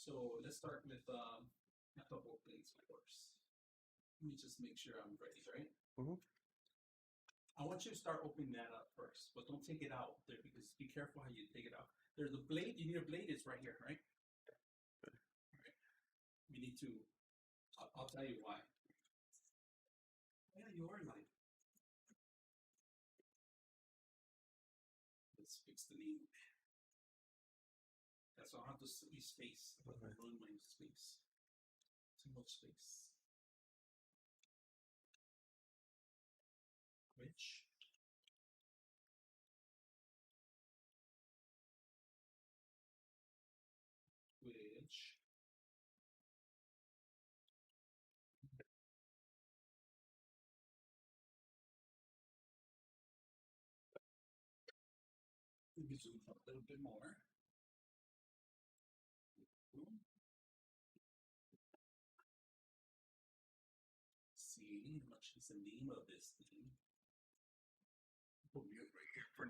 So let's start with a couple things, of course. Let me just make sure I'm ready, right? Mhm. I want you to start opening that up first, but don't take it out there because be careful how you take it out. There's a blade. You need a blade. It's right here, right? All right. We need to. I'll tell you why. Yeah, you are live. Let's fix the name. That's all. I have to use space. I have to ruin my space. Too much space. Which? Which? Let me zoom up a little bit more. See, how much is the name of this thing? Put me right here for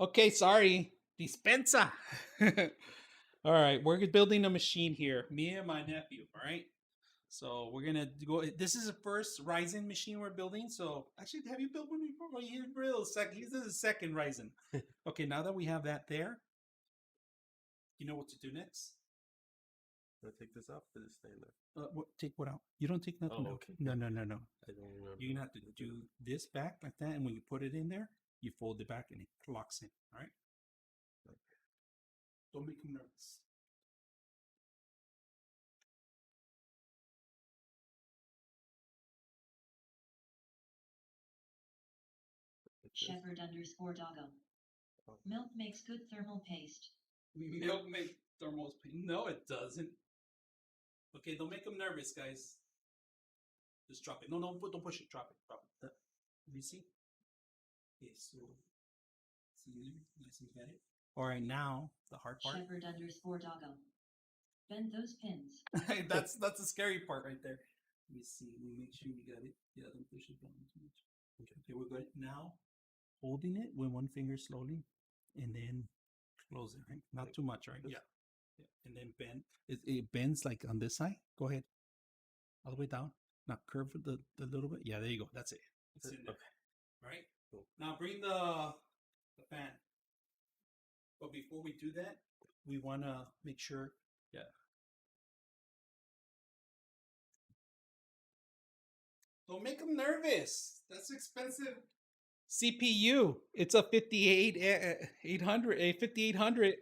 Okay, sorry. Dispensa. All right, we're building a machine here. Me and my nephew. All right. So we're gonna go. This is the first Ryzen machine we're building. So actually, have you built one before? Well, you real second. This is the second Ryzen. Okay, now that we have that there, you know what to do next. Do I take this off or just stay in there? Take what out? You don't take nothing out. Okay. No. I don't remember. You're gonna have to do this back like that, and when you put it in there, you fold it back and it locks in. All right. Okay. Don't make him nervous. Shepherd_doggo. Milk makes good thermal paste. Milk make thermals pain. No, it doesn't. Okay, don't make them nervous, guys. Just drop it. No, no, don't push it. Drop it. Drop it. Let me see. Okay, so see there? Nice and got it. All right, now the hard part. Shepherd _doggo. Bend those pins. that's the scary part right there. Let me see. Let me make sure you got it. Yeah, don't push it down too much. Okay, we're good. Now, holding it with one finger slowly, and then close it, right? Not too much, right? Yeah. And then bend. It bends like on this side. Go ahead. All the way down. Now curve the little bit. Yeah, there you go. That's it. It's in there. Okay. Right? Cool. Now bring the fan. But before we do that, we want to make sure. Yeah. Don't make them nervous. That's expensive. CPU. It's a 5800.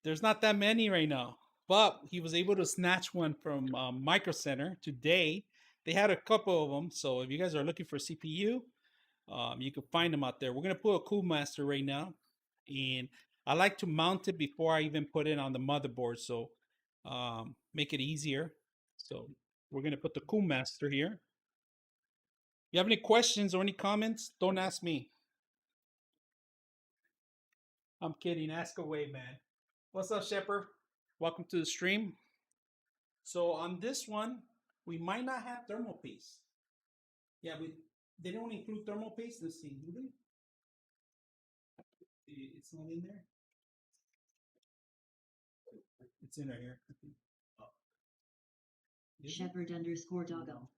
There's not that many right now, but he was able to snatch one from Micro Center today. They had a couple of them, so if you guys are looking for CPU, you can find them out there. We're gonna put a Cool Master right now, and I like to mount it before I even put it on the motherboard, so make it easier. So we're gonna put the Cool Master here. You have any questions or any comments? Don't ask me. I'm kidding. Ask away, man. What's up, Shepard? Welcome to the stream. So on this one, we might not have thermal paste. Yeah, they don't include thermal paste. Let's see, do they? It's not in there. It's in right here. Oh. Shepherd _doggo.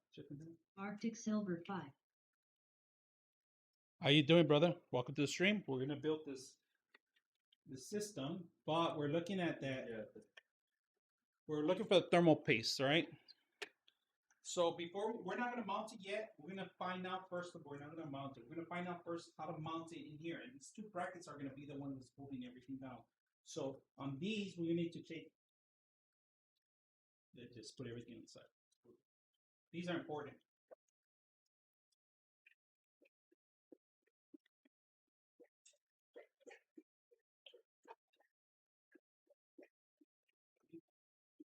Arctic Silver 5. How you doing, brother? Welcome to the stream. We're gonna build this system, but we're looking at that. Yeah. We're looking for the thermal paste, right? So before we're not gonna mount it yet. We're gonna find out first. We're not gonna mount it. We're gonna find out first how to mount it in here, and these two brackets are gonna be the one that's holding everything down. So on these, we need to take. Just put everything inside. These are important.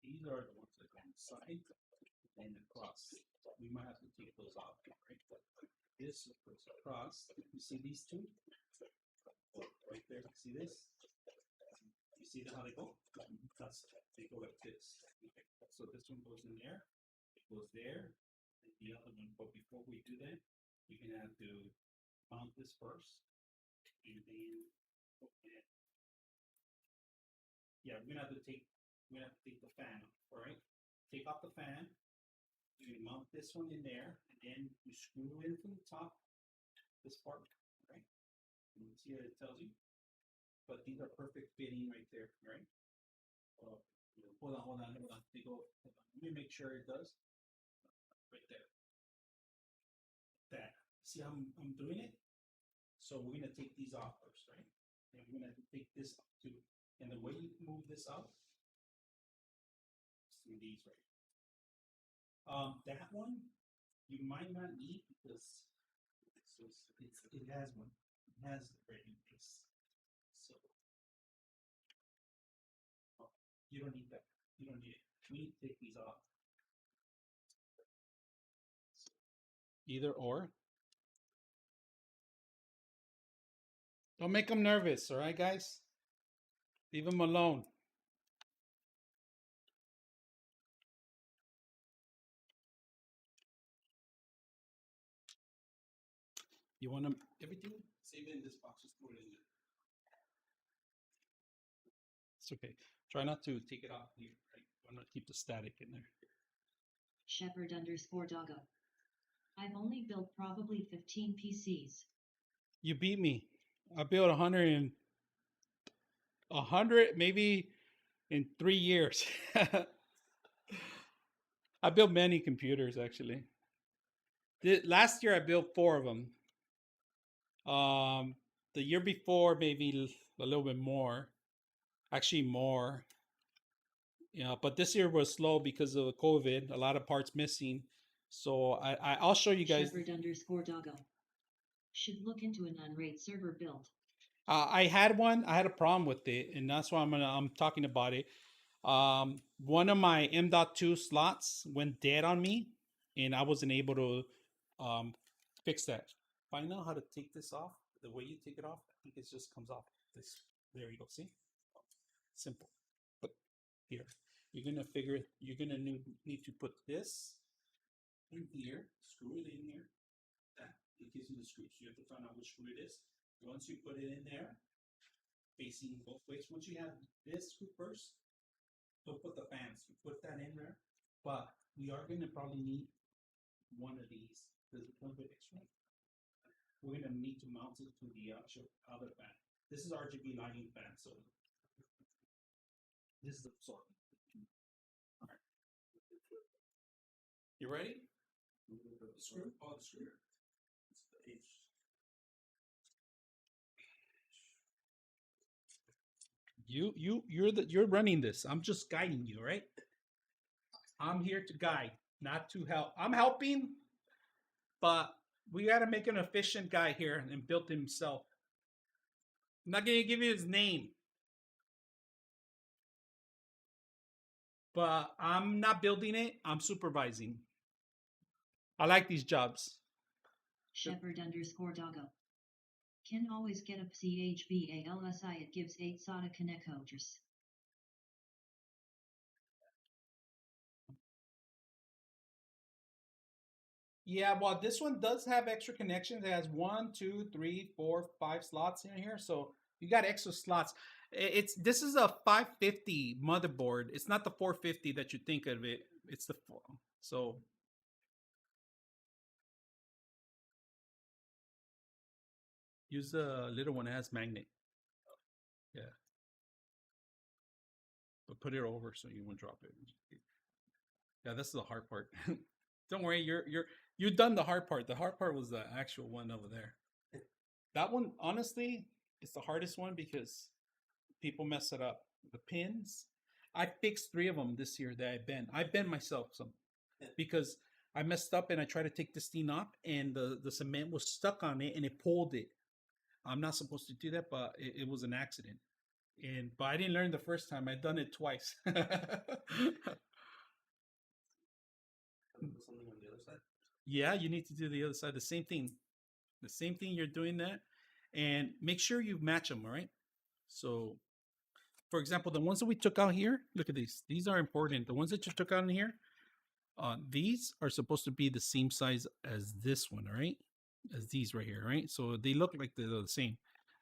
These are the ones that go inside and across. We might have to take those off, right? This goes across. You see these two? Right there. See this? You see how they go? They go like this. Okay. So this one goes in there. It goes there. And the other one. But before we do that, we're gonna have to mount this first, and then okay. Yeah, we're gonna have to take the fan off. All right. Take off the fan. You mount this one in there, and then you screw in from the top. This part, right? You can see what it tells you. But these are perfect fitting right there, right? Hold on. They go. Hold on. Let me make sure it does. Right there. That. See how I'm doing it? So we're gonna take these off first, right? And we're gonna take this up too. And the way you move this up, through these right. That one you might not need because it has one. It has the breaking piece. So you don't need that. You don't need it. We need to take these off. Either or. Don't make them nervous, all right, guys? Leave them alone. You want them everything? Save it in this box. Just put it in there. It's okay. Try not to take it off here. Right? I'm gonna keep the static in there. Shepherd _doggo. I've only built probably 15 PCs. You beat me. I built 100 maybe in 3 years. I built many computers actually. Last year I built 4 of them. The year before maybe a little bit more. Actually more. Yeah, but this year was slow because of the COVID. A lot of parts missing. So I'll show you guys. Shepherd _doggo. Should look into an unraid server build. I had one. I had a problem with it, and that's why I'm talking about it. One of my M.2 slots went dead on me, and I wasn't able to fix that. If I know how to take this off, the way you take it off, I think it just comes off. This, there you go. See, simple. But here, you're gonna figure. You're gonna need to put this in here, screw it in here. That it gives you the screws. You have to find out which screw it is. Once you put it in there, facing both ways. Once you have this screw first, don't put the fans. You put that in there. But we are going to probably need one of these. Does it come with extra? We're going to need to mount it to the actual other fan. This is RGB lighting fan, so this is the sorry. All right. You ready? The screw? Oh, the screw. It's the H. You're running this. I'm just guiding you, right? I'm here to guide, not to help. I'm helping, but we got to make an efficient guy here and build himself. I'm not gonna give you his name, but I'm not building it. I'm supervising. I like these jobs. Shepherd_doggo. Can always get a CHBALSI. It gives 8 SATA connectors. Yeah, well, this one does have extra connections. It has 1, 2, 3, 4, 5 slots in here, so you got extra slots. It's this is a 550 motherboard. It's not the 450 that you think of it. It's the so use the little one as magnet. Yeah, but put it over so you won't drop it. Yeah, this is the hard part. Don't worry, you've done the hard part. The hard part was the actual one over there. That one, honestly, is the hardest one because people mess it up. The pins, I fixed 3 of them this year that I bent. I bent myself some because I messed up and I tried to take this thing off and the cement was stuck on it and it pulled it. I'm not supposed to do that, but it was an accident. And but I didn't learn the first time. I'd done it twice. Put something on the other side. Yeah, you need to do the other side. The same thing. The same thing. You're doing that, and make sure you match them. All right. So, for example, the ones that we took out here. Look at these. These are important. The ones that you took out in here. These are supposed to be the same size as this one. All right. As these right here. Right. So they look like they're the same.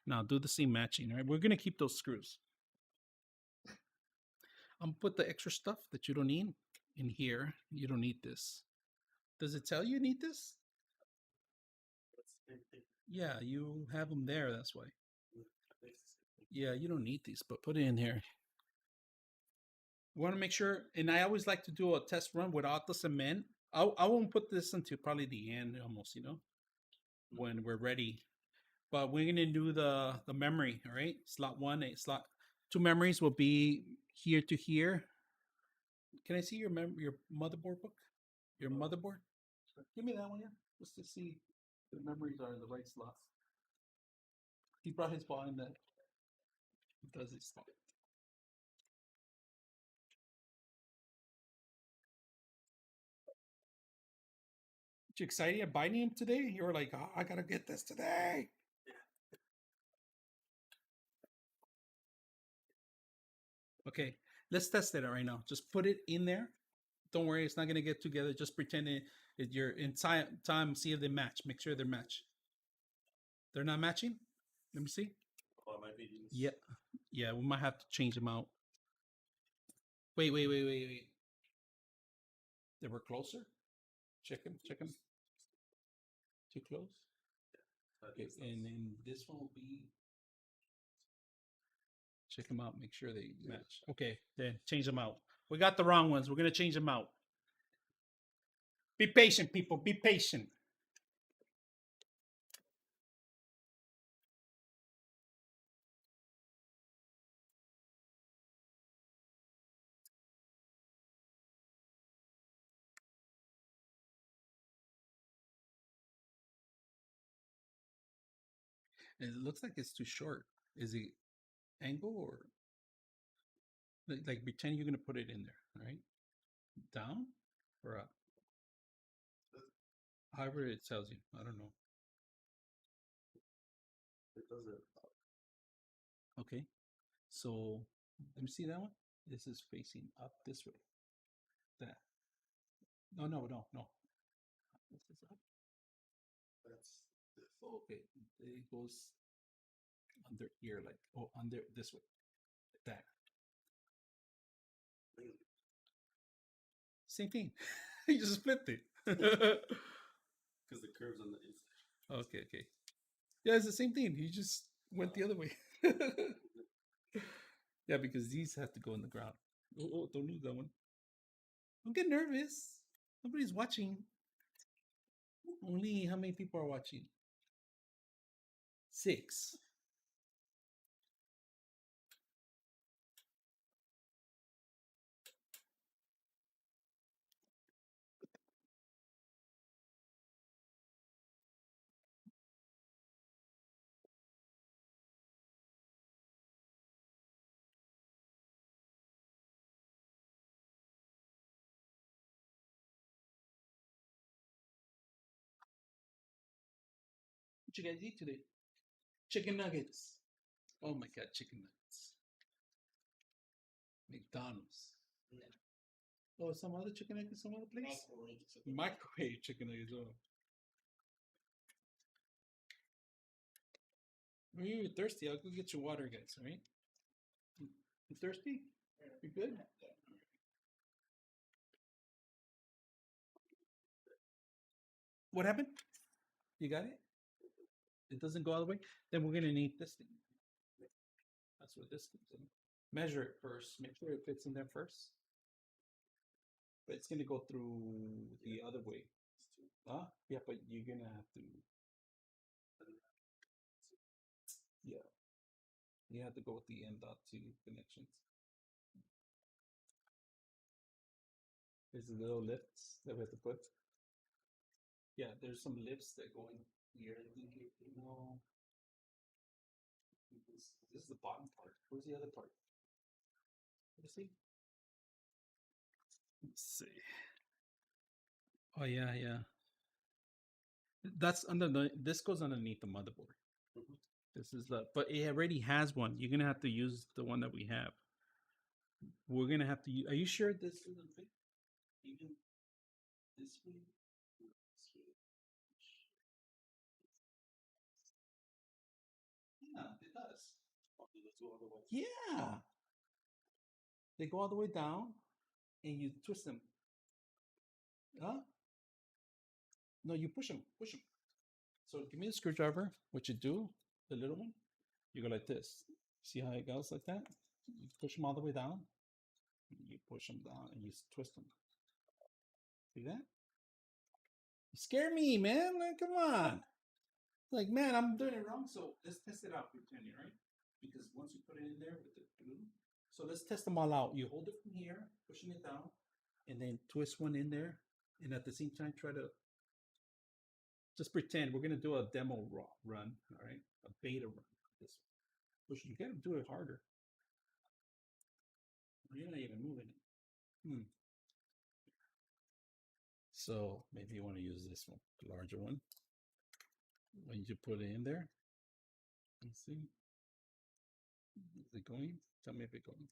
Now do the same matching. All right. We're gonna keep those screws. I'm gonna put the extra stuff that you don't need in here. You don't need this. Does it tell you need this? Yeah, you have them there. That's why. Yeah, you don't need these, but put it in here. We want to make sure, and I always like to do a test run without the cement. I won't put this until probably the end, almost, when we're ready. But we're gonna do the memory. All right, slot 1, slot 2 memories will be here to here. Can I see your your motherboard book? Your motherboard? Give me that one, yeah. Just to see the memories are in the right slots. He brought his ball in that does his slot. You excited about buying him today? You were like, oh, I gotta get this today. Okay, let's test it right now. Just put it in there. Don't worry, it's not gonna get together. Just pretend you're in time. See if they match. Make sure they're matched. They're not matching. Let me see. Oh, my videos. Yeah, yeah. We might have to change them out. Wait. They were closer. Check them. Too close. Okay, and then this one will be. Check them out. Make sure they match. Okay, then change them out. We got the wrong ones. We're gonna change them out. Be patient, people. Be patient. It looks like it's too short. Is it angle or like pretend you're gonna put it in there, right? Down or up? However it tells you. I don't know. It does it. Okay. So let me see that one. This is facing up this way. That. No, no, no, no. This is up. That's this. Okay. It goes under here, like under this way. Like that. Same thing. You just flipped it. Because the curve's on the inside. Okay, okay. Yeah, it's the same thing. He just went the other way. Yeah, because these have to go in the ground. Oh, don't lose that one. Don't get nervous. Nobody's watching. Only how many people are watching? 6. What you guys eat today? Chicken nuggets. Oh my god, chicken nuggets. McDonald's. Oh, some other chicken nuggets, some other place? Microwave chicken nuggets. Oh. When you're thirsty, I'll go get you water, guys, all right? You thirsty? You good? What happened? You got it? It doesn't go all the way? Then we're gonna need this thing. That's what this comes in. Measure it first. Make sure it fits in there first. But it's gonna go through the other way. Huh? Yeah, but you're gonna have to. Yeah. You have to go with the M.2 connections. There's little lifts that we have to put. Yeah, there's some lifts that go in here. You know, this is the bottom part. Where's the other part? Let's see. Let's see. Oh yeah, yeah. That's under the. This goes underneath the motherboard. This is the. But it already has one. You're gonna have to use the one that we have. We're gonna have to. Are you sure this isn't fit? Even this way. Yeah, it does. Yeah. They go all the way down and you twist them. Huh? No, you push them. Push them. So give me the screwdriver. What you do, the little one, you go like this. See how it goes like that? You push them all the way down. You push them down and you twist them. See that? You scare me, man. Like, come on. Like, man, I'm doing it wrong. So let's test it out, pretending, right? Because once you put it in there with the glue, so let's test them all out. You hold it from here, pushing it down, and then twist one in there, and at the same time try to just pretend we're gonna do a demo run, all right? A beta run. This push, you gotta do it harder. You're not even moving it. So maybe you want to use this one, the larger one. When you put it in there, let's see. Is it going? Tell me if it's going.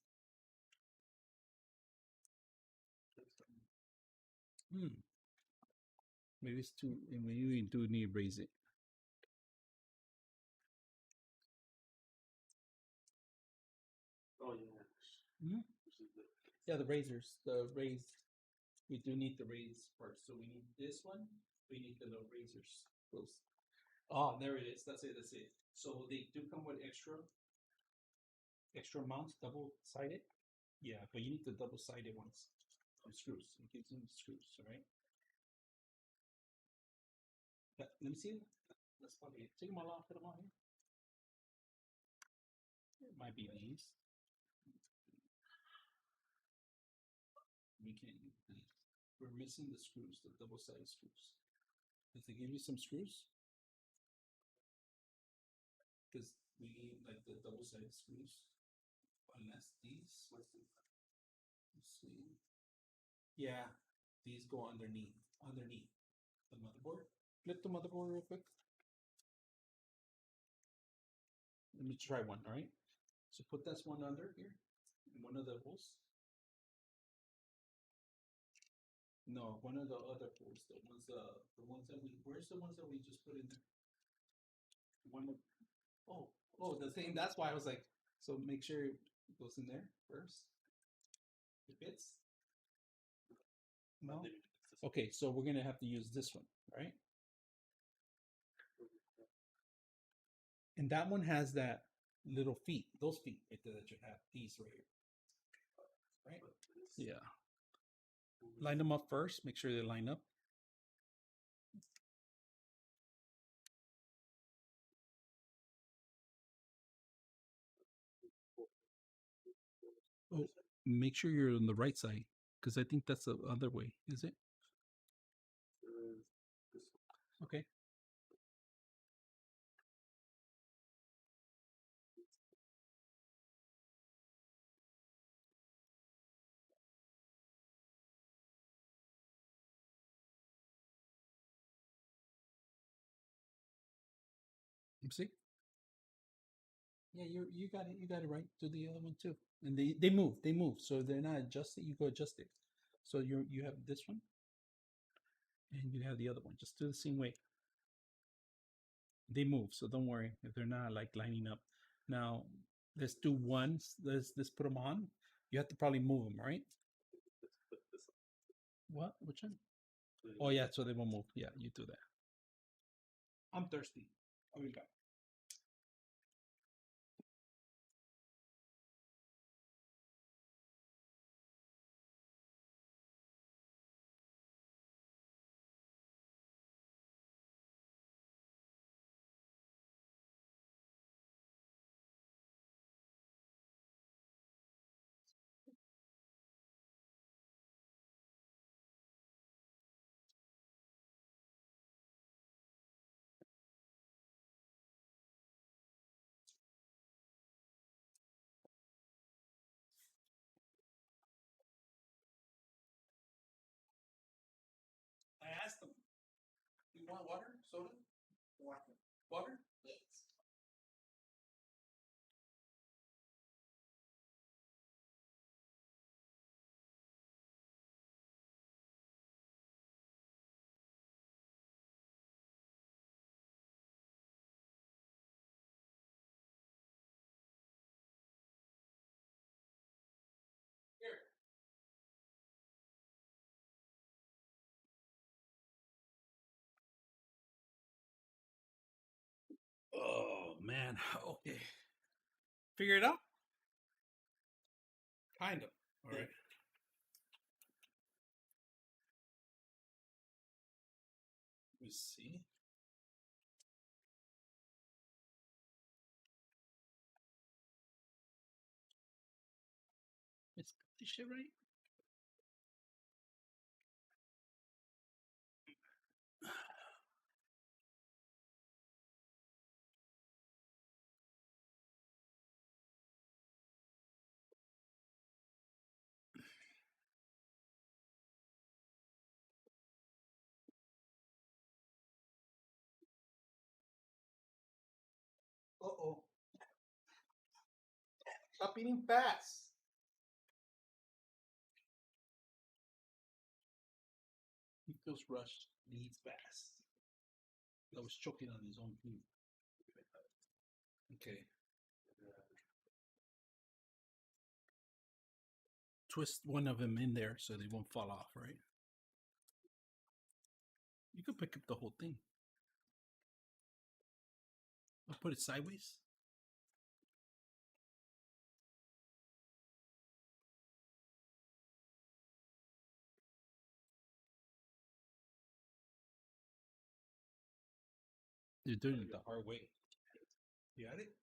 Maybe it's too. And maybe you do need to raise it. Oh yeah. Yeah, the razors, the raise. We do need the raise part. So we need this one. We need the little razors. Those. Oh, there it is. That's it. That's it. So they do come with extra mounts, double sided. Yeah, but you need the double sided ones. Screws. It gives them screws, all right? Let me see. Let's probably take them all off. Put them on here. It might be these. We can't use these. We're missing the screws, the double-sided screws. Did they give you some screws? Because we need like the double-sided screws. Unless these. Let's see. Yeah, these go underneath the motherboard. Flip the motherboard real quick. Let me try one. All right. So put this one under here, in one of the holes. No, one of the other holes. The ones that we. Where's the ones that we just put in there? One of. Oh, the thing. That's why I was like. So make sure it goes in there first. It fits. No. Okay, so we're gonna have to use this one, right? And that one has that little feet, those feet right there that you have. These right here, right? Yeah. Line them up first. Make sure they line up. Oh, make sure you're on the right side because I think that's the other way. Is it? Okay. See? Yeah, you got it. You got it right. Do the other one too. And they move. They move. So they're not adjusted. You go adjust it. So you have this one, and you have the other one. Just do the same way. They move. So don't worry if they're not like lining up. Now let's do ones. Let's put them on. You have to probably move them, right? What? Which one? Oh yeah. So they won't move. Yeah, you do that. I'm thirsty. I'll be back. I asked them. You want water? Soda? Water. Water? Yes. Here. Oh man. Okay. Figure it out? Kind of. All right. Let me see. Is this shit right? Uh-oh. Stop eating fast. He feels rushed. He eats fast. I was choking on his own food. Okay. Twist one of them in there so they won't fall off, right? You could pick up the whole thing. I'll put it sideways. You're doing it the hard way. You got it?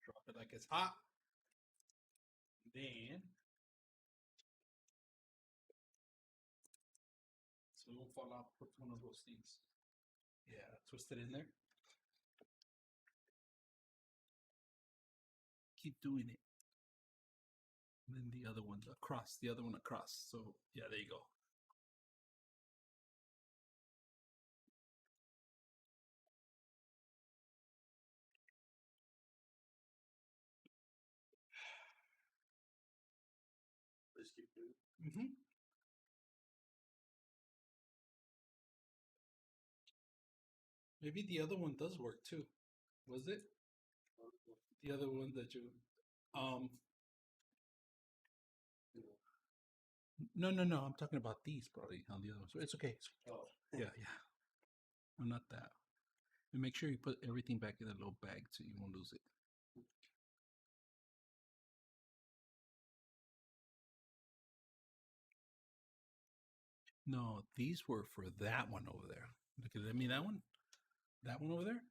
Drop it like it's hot. Then, so it won't fall off. Put one of those things. Yeah, twist it in there. keep doing it. And then the other one across, the other one across. So yeah, there you go. Just keep doing it. Mm-hmm. Maybe the other one does work too. Was it? The other one that you um no, I'm talking about these probably on the other one. So it's okay. Oh. Yeah. No, not that. And make sure you put everything back in a little bag so you won't lose it. No, these were for that one over there. Look at me, that one? That one over there?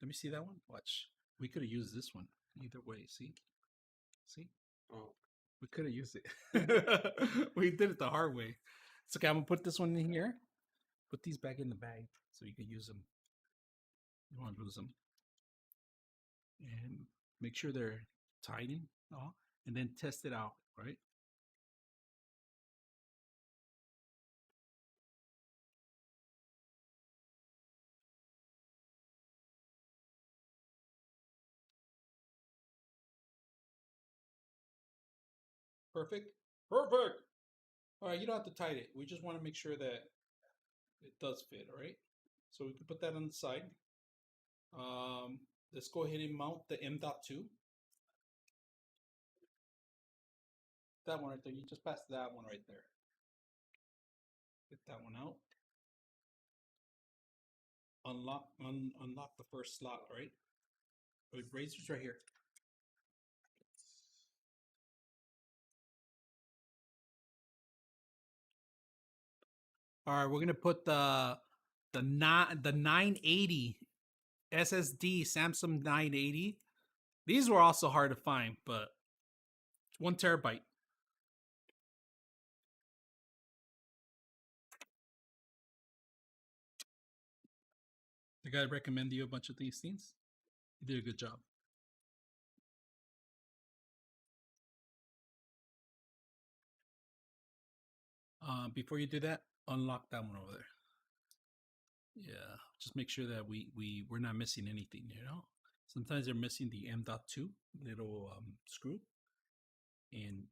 Let me see that one. Watch. We could have used this one. Either way, see? See? Oh. We could have used it. We did it the hard way. It's okay. I'm gonna put this one in here. Put these back in the bag so you can use them. You won't lose them. And make sure they're tight in, and then test it out, right? Perfect. Perfect. All right, you don't have to tight it. We just want to make sure that it does fit, all right? So we can put that on the side. Um, let's go ahead and mount the M.2. That one right there. You just pass that one right there. Get that one out. Unlock the first slot, right? Razor's right here. All right, we're gonna put the 980 SSD Samsung 980. These were also hard to find, but 1 terabyte. The guy recommended you a bunch of these things. You did a good job. Before you do that, unlock that one over there. Yeah, just make sure that we're not missing anything. Sometimes they're missing the M.2 little screw, and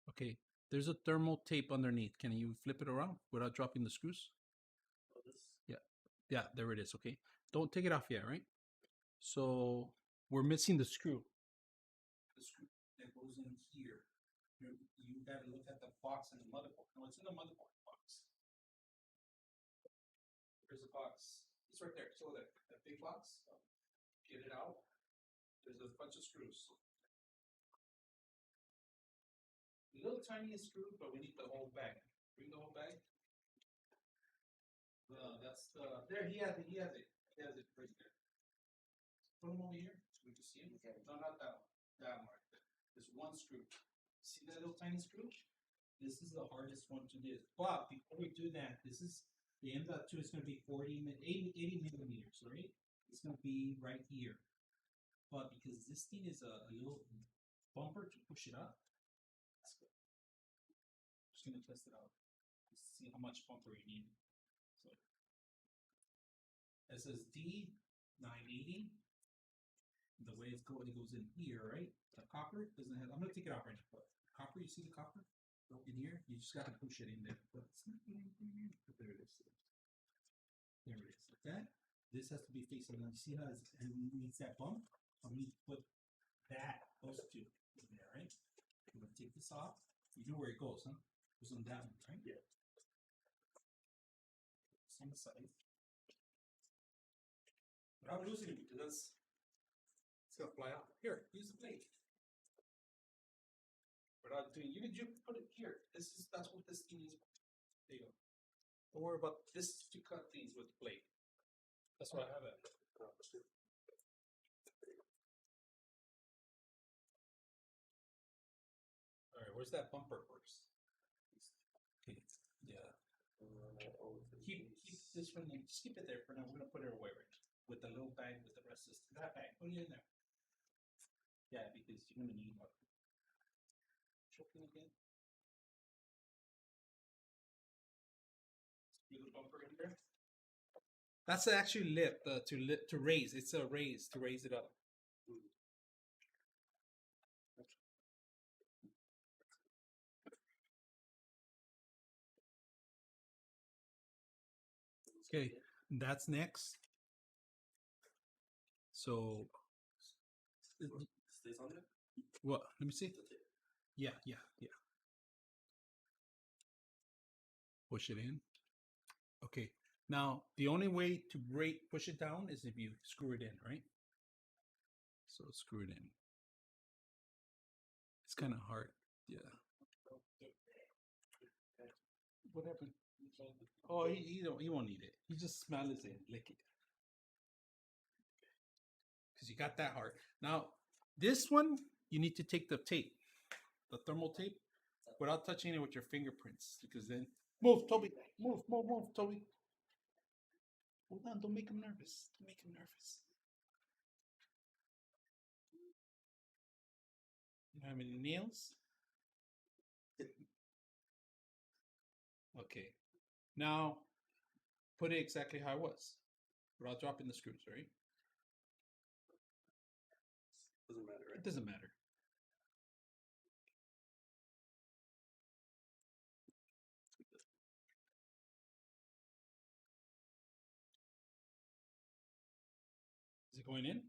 okay, there's a thermal tape underneath. Can you flip it around without dropping the screws? Oh, this. Yeah, there it is. Okay, don't take it off yet, right? So we're missing the screw. The screw that goes in here. You got to look at the box in the motherboard. No, it's in the motherboard box. There's a box. It's right there. It's over there. That big box. Get it out. There's a bunch of screws. The little tiniest screw, but we need the whole bag. Bring the whole bag. That's the. There, he has it. He has it. He has it right there. Put him over here so we can see him. Okay. No, not that one. That one right there. There's one screw. See that little tiny screw? This is the hardest one to do. But before we do that, this is the M.2 is going to be 80 millimeters, right? It's going to be right here. But because this thing is a little bumper to push it up, just going to test it out. See how much bumper you need. So SSD 980. The way it goes in here, right? The copper doesn't have. I'm going to take it out right now. But copper, you see the copper? In here, you just got to push it in there. But it's not going in. But there it is. There it is. Like that. This has to be facing. Now you see how it needs that bump? So we need to put those two in there, right? We're gonna take this off. You know where it goes, huh? It goes on that one, right? Yeah. It's on the side. But I'm losing it because it's gonna fly out. Here, use the blade. Without doing, you can put it here. That's what this thing is. There you go. Don't worry about this to cut things with the blade. That's what I have it. All right, where's that bumper first? Okay, yeah. Keep this one. Just keep it there for now. We're gonna put it away right now with the little bag with the rest of that bag. Put it in there. Yeah, because you're gonna need one. Choking again. Screw the bumper in there. That's actually to raise. It's a raise to raise it up. Okay, that's next. So, Stays on there? what? Let me see. Yeah. Push it in. Okay. Now, the only way to push it down is if you screw it in, right? So screw it in. It's kind of hard. Yeah. What happened? Oh, he won't need it. He just smell it and lick it. Because you got that hard. Now, this one, you need to take the tape, the thermal tape, without touching it with your fingerprints. Because then, move, Toby. Move, Toby. Hold on, don't make him nervous. Don't make him nervous. You don't have any nails? Okay. Now, put it exactly how it was. Without dropping the screws, right? Doesn't matter, right? It doesn't matter. Is it going in?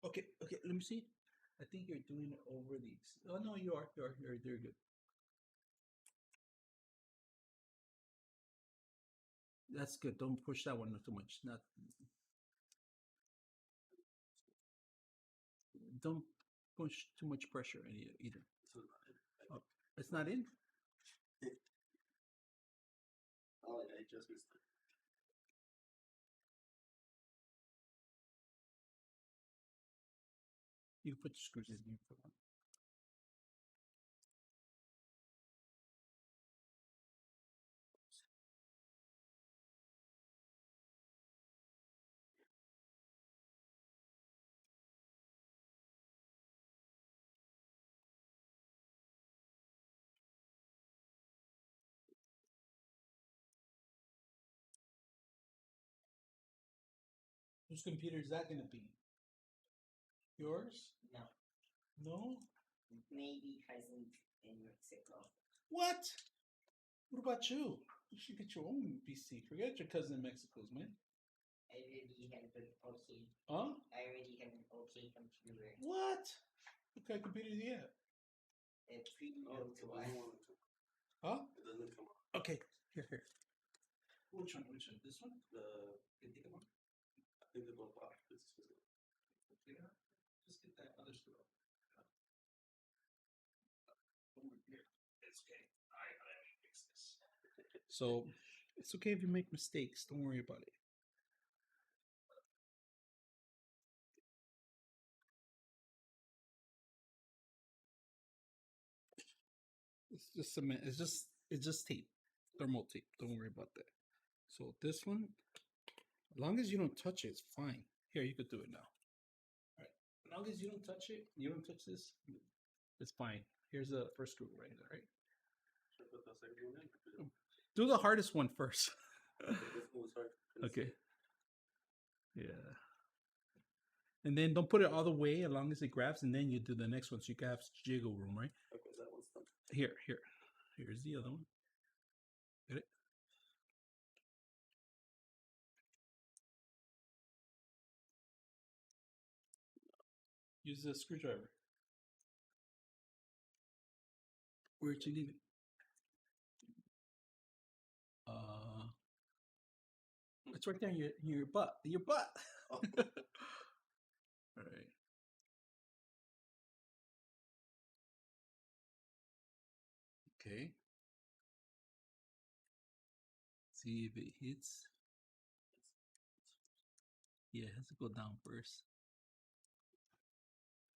Okay, let me see. I think you're doing it over these. Oh no, you're good. That's good. Don't push that one too much. Not. Don't push too much pressure either. Oh, it's not in. Oh, yeah, it just missed it. You can put the screws in. You put one. Whose computer is that going to be? Yours? No, No. maybe Ryzen in Mexico. What? What about you? You should get your own PC. Forget your cousin in Mexico's, man. I already have an okay. Huh? I already have an okay computer. What? What kind of computer do you have? It's pretty Oh, low it to doesn't us. want to. Huh? It doesn't come out. Okay. Here. Which one? This one? I think they're both off. It's just Yeah. Just get that other screw up. It's okay. Let me fix this. So it's okay if you make mistakes. Don't worry about it. It's just cement. It's just tape, thermal tape. Don't worry about that. So this one, as long as you don't touch it, it's fine. Here, you could do it now. All right. As long as you don't touch it, you don't touch this, it's fine. Here's the first screw right there, right? should I put the second one in? Do the hardest one first. This one was hard. Okay. Yeah. And then don't put it all the way as long as it grabs, and then you do the next one so you can have jiggle room, right? Okay, that one's done. Here's the other one. Get it? Use the screwdriver. Where'd you leave it? It's right there in your butt. Your butt. Oh. All right. Okay. see if it hits. Yeah, it has to go down first.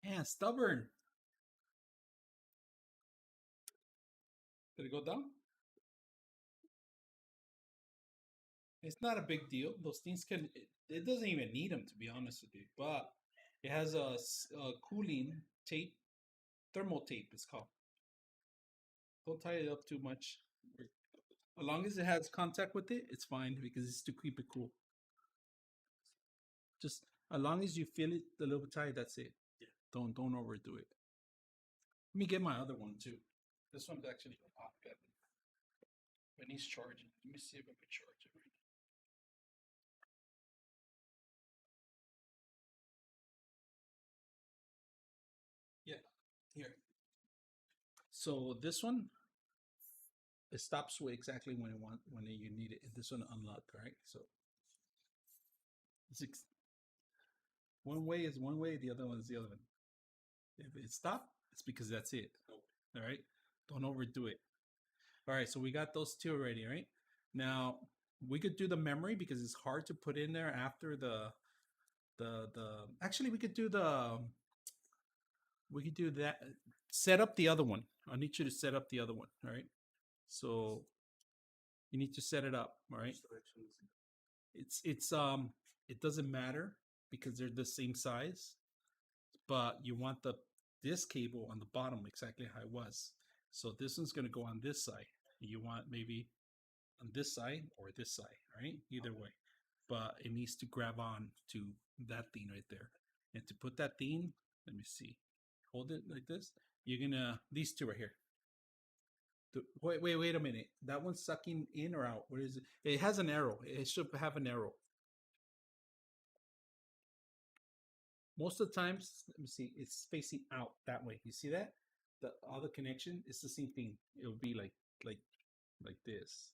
Yeah, stubborn. Did it go down? It's not a big deal. Those things can. It doesn't even need them, to be honest with you. But it has a cooling tape, thermal tape. It's called. Don't tie it up too much. As long as it has contact with it, it's fine because it's to keep it cool. Just as long as you feel it a little bit tight, that's it. Yeah. Don't overdo it. Let me get my other one too. This one's actually hot. When he's charging, let me see if I can charge it right now. Yeah, here. So this one, it stops exactly when you need it. This one unlocked, right? So one way is one way, the other one is the other one. If it stopped, it's because that's it. All right, don't overdo it. All right, so we got those two already, right? Now we could do the memory because it's hard to put in there after the. Actually, we could do that. Set up the other one. I need you to set up the other one. All right. So you need to set it up. All right. It's it doesn't matter because they're the same size, but you want this cable on the bottom exactly how it was. So this one's gonna go on this side. You want maybe on this side or this side, all right? Either way. But it needs to grab on to that thing right there. And to put that thing, let me see. Hold it like this. You're gonna these two right here. Wait a minute. That one's sucking in or out? What is it? It has an arrow. It should have an arrow. Most of the times, let me see, it's facing out that way. You see that? The other connection, it's the same thing. It will be like like this.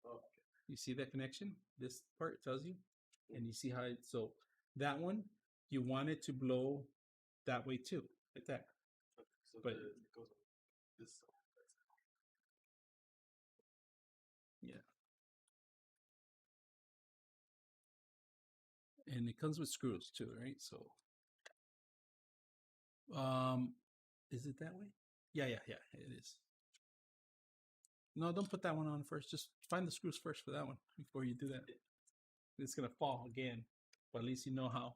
Oh, You see that connection? This part tells you, and you see how so that one you want it to blow that way too, like that. okay. So But it goes on this side. yeah, and it comes with screws too, right? So, um, is it that way? Yeah, it is. No, don't put that one on first. Just find the screws first for that one before you do that. It's gonna fall again, but at least you know how.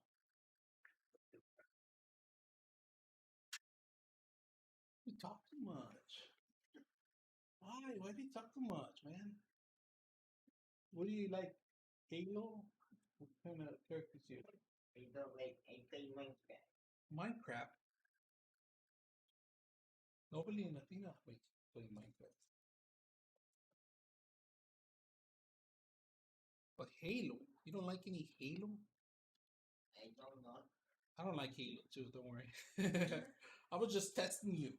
You talk too much. Why? Why do you talk too much, man? What do you like? Halo? What kind of characters do you like? I don't like. I play Minecraft. Minecraft. Nobody in Latina play Minecraft. But Halo. You don't like any Halo? I don't know. I don't like Halo too, don't worry. I was just testing you.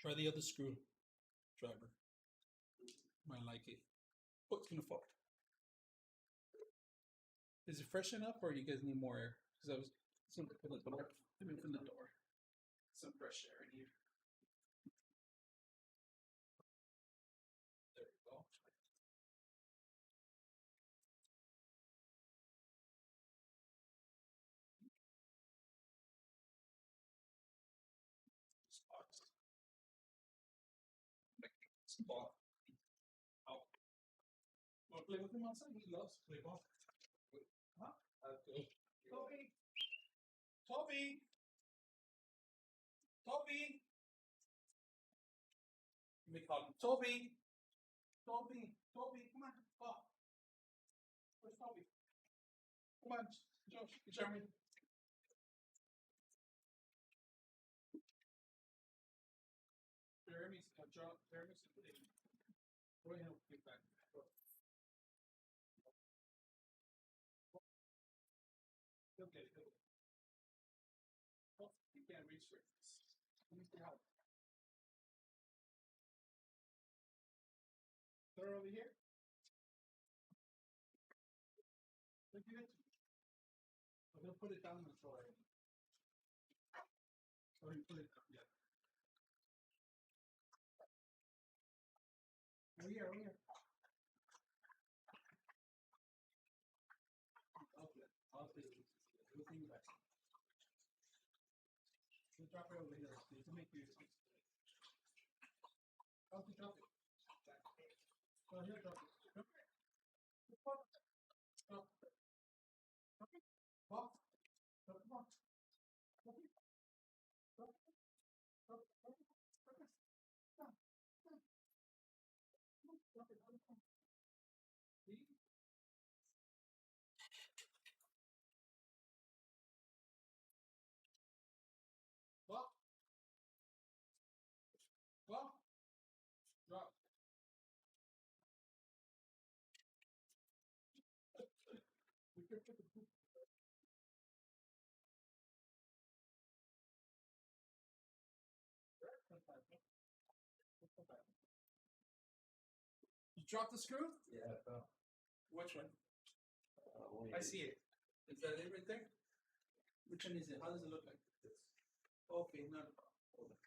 Try the other screw, driver. Might like it. Oh, it's gonna fall. Is it fresh enough or you guys need more air? Because I was let me open the door. Let me open the door. Some fresh air in here. There we go. Spots. Spot. Out. Want to play with him outside? He loves to play ball. Huh? Okay. Toby! Toby! Toby! Let me call him. Toby! Toby! Toby! Come on. Go. Where's Toby? Come on, Josh. Jeremy. Jeremy's Jeremy's go ahead and get back. Go. He'll get it. Oh, he can't reach for this. He needs your help. Throw it over here. Look at it. Oh, he'll put it down on the floor. Or he put it down. Yeah. Over here, over here. Everything back. So drop it over here to make you. Drop it, drop it. Oh, here, drop it. Drop it. Drop it. Drop it. Drop it. Walk. Drop it. Walk. Drop it. Drop it. Drop it. Drop it. Drop it. Drop it. Drop it. Drop it. See? Walk. Walk. Drop. You dropped the screw? Yeah, Which one? I see it. Is that it right there? Which one is it? How does it look like? Okay, not a problem. Hold on.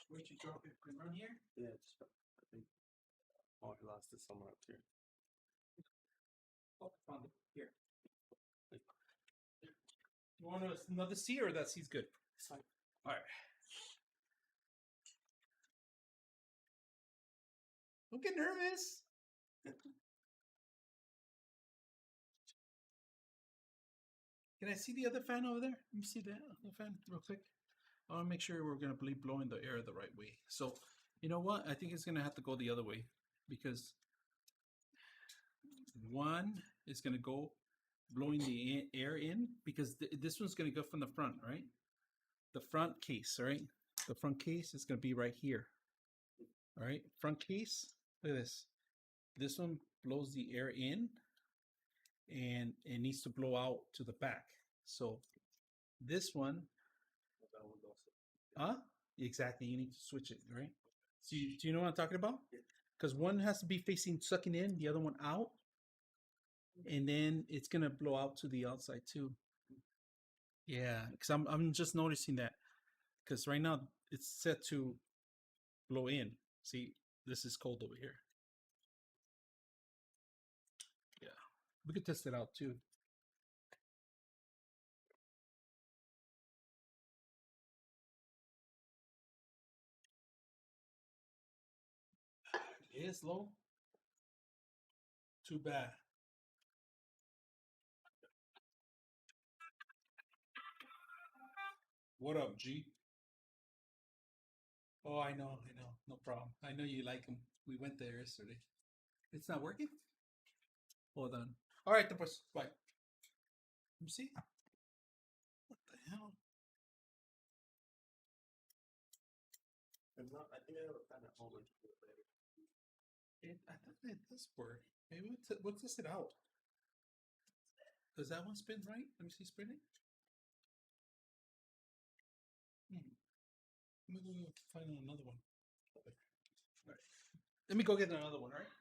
Where'd you drop it? Around here? Yeah, just, I think. Oh, I lost it somewhere up here. Oh, found it. Here. You want another C or that C's good? It's fine. All right. Don't get nervous. Can I see the other fan over there? Let me see the fan real quick. I want to make sure we're going to be blowing the air the right way. So, you know what? I think it's going to have to go the other way because one is going to go blowing the air in because this one's going to go from the front, right? The front case, right? The front case is going to be right here. All right, front case. Look at this. This one blows the air in and it needs to blow out to the back. So this one, exactly, you need to switch it, right? So do you know what I'm talking about? Because one has to be facing sucking in, the other one out, and then it's gonna blow out to the outside too. Yeah, because I'm just noticing that because right now it's set to blow in. See, this is cold over here. Yeah, we could test it out too. It is low. Too bad. What up, G? Oh, I know. No problem. I know you like them. We went there yesterday. It's not working? Hold on. All right, pues, bye. Let me see. What the hell? I think I have a fan at home. I thought it does work. Maybe we'll test it out. Does that one spin right? Let me see spinning. Let me go find another one. All right. Let me go get another one, all right?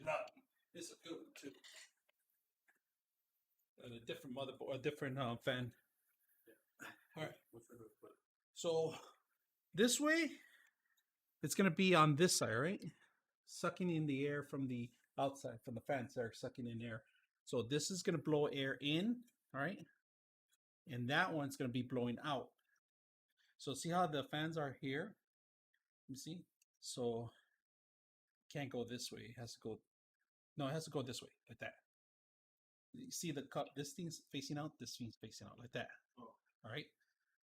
Look, this is a good one too. And a different motherboard, a different fan. All right. So this way, it's gonna be on this side, right? Sucking in the air from the outside, from the fans that are sucking in air. So this is gonna blow air in, all right? And that one's gonna be blowing out. So see how the fans are here? You see? So can't go this way. It has to go. No, it has to go this way, like that. You see the cup? This thing's facing out. This thing's facing out, like that. Oh. All right.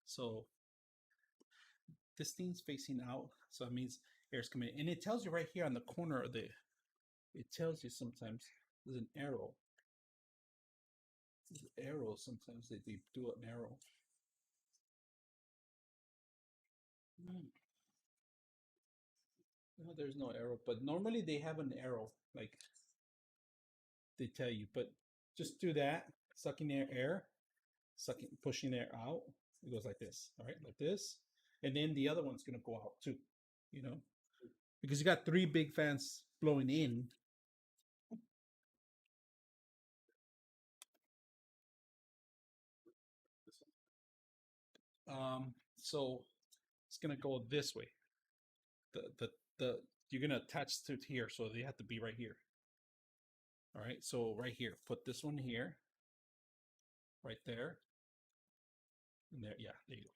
So this thing's facing out. So it means air's coming in, and it tells you right here on the corner of the. It tells you sometimes there's an arrow. There's an arrow. Sometimes they do an arrow. No, there's no arrow, but normally they have an arrow, like they tell you. But just do that, sucking air, sucking, pushing air out. It goes like this, all right, like this, and then the other one's gonna go out too, you know, because you got 3 big fans blowing in. So it's gonna go this way. The you're gonna attach to here, so they have to be right here. All right, so right here, put this one here, right there, and there. Yeah, there you go.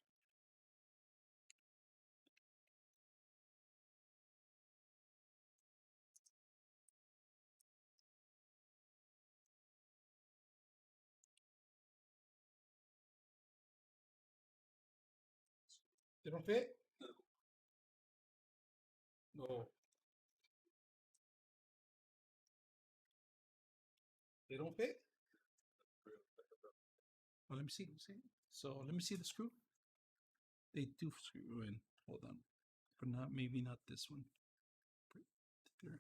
They don't fit? No. They don't fit? Well, let me see. Let me see. So let me see the screw. They do screw in. Hold on. But not, maybe not this one. There.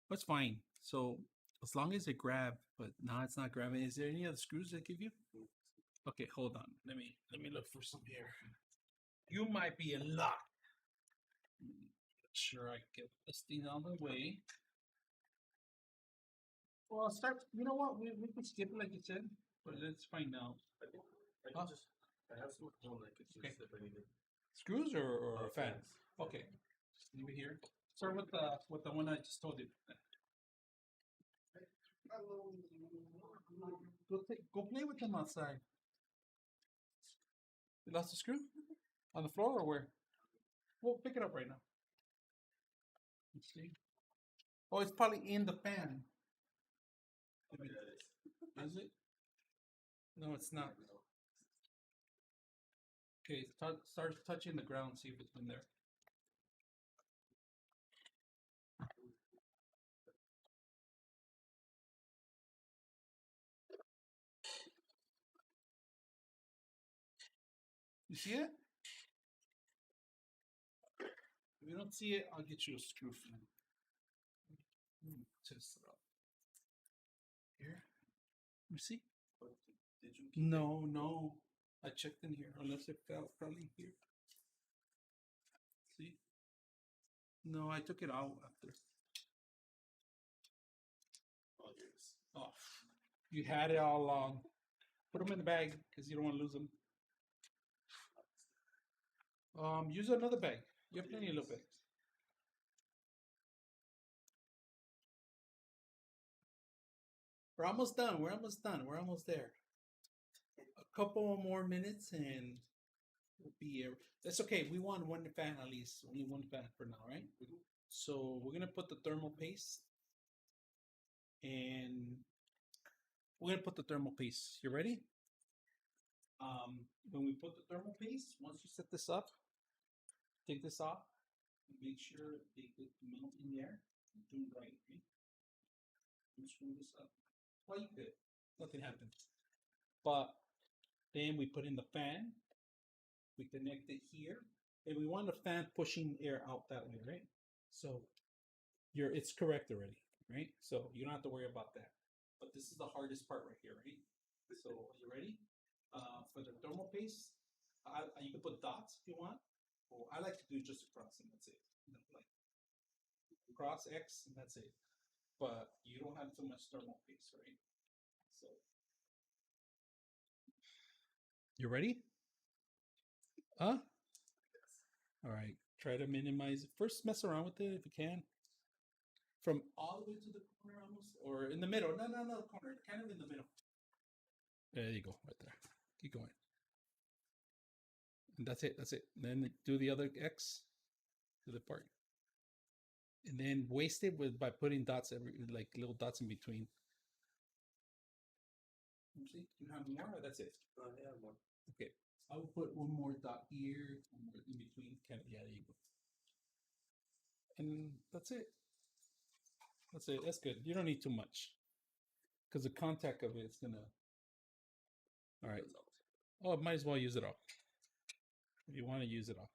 That's fine. So as long as it grab, but now it's not grabbing. Is there any other screws they give you? Okay, hold on. Let me look for some here. You might be in luck. Sure, I get this thing out of the way. Well, I'll start. You know what? We can skip it like you said, but let's find out. I have some phone I could use if I need it. Screws or fans? Fans. Okay, just leave it here. Start with the one I just told you. Go play with them outside. You lost the screw on the floor or where? We'll pick it up right now. Let's see. Oh, it's probably in the fan. Is it? No, it's not. Okay, start touching the ground. See if it's in there. You see it? If you don't see it, I'll get you a screw fan. Test it out. Here. You see? Did you? No. I checked in here, unless it fell probably here. See? No, I took it out after. Oh, yes. Oh, you had it all along. Put them in the bag because you don't want to lose them. Use another bag. You have plenty of little bags. We're almost done. We're almost there. A couple more minutes and we'll be here. That's okay. We want one fan at least. Only one fan for now, right? So we're gonna put the thermal paste and we're gonna put the thermal paste. You ready? When we put the thermal paste, once you set this up, take this off. Make sure they get melt in there. Do it right. And screw this up. Well, you could. Nothing happens. But then we put in the fan. We connect it here, and we want the fan pushing air out that way, right? So it's correct already, right? So you don't have to worry about that. But this is the hardest part right here, right? So are you ready? For the thermal paste, you can put dots if you want. Or I like to do just across, and that's it. cross X, and that's it. But you don't have too much thermal paste, right? So you ready? Huh? All right. Try to minimize it. First, mess around with it if you can. From all the way to the corner almost, or in the middle. No, corner. Kind of in the middle. There you go, right there. Keep going. And that's it. That's it. Then do the other X to the part, and then waste it with by putting dots like little dots in between. See, you have more, or that's it. Yeah, more. Okay, I will put one more dot here, one more in between. Kind of, yeah, there you go. And that's it. That's it. That's good. You don't need too much because the contact of it's gonna. All right. Oh, might as well use it all. If you want to use it all.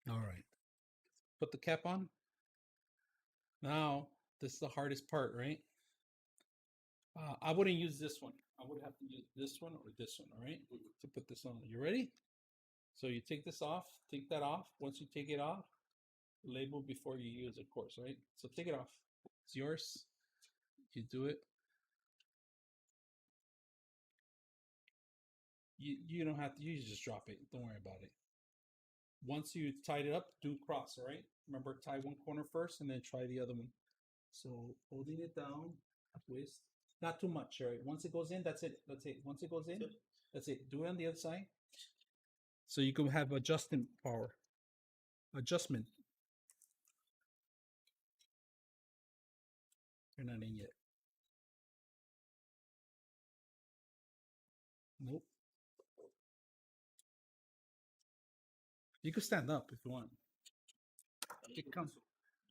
All right. Put the cap on. Now, this is the hardest part, right? I wouldn't use this one. I would have to use this one or this one, all right? To put this on. You ready? So you take this off, take that off. Once you take it off, label before you use, of course, right? So take it off. It's yours. You do it. You don't have to, you just drop it. Don't worry about it. Once you tied it up, do cross, all right? Remember, tie one corner first and then try the other one. So holding it down, twist. Not too much, all right? Once it goes in, that's it. That's it. Once it goes in, that's it. Do it on the other side. So you can have adjustment power. Adjustment. You're not in yet. Nope. You can stand up if you want. It comes.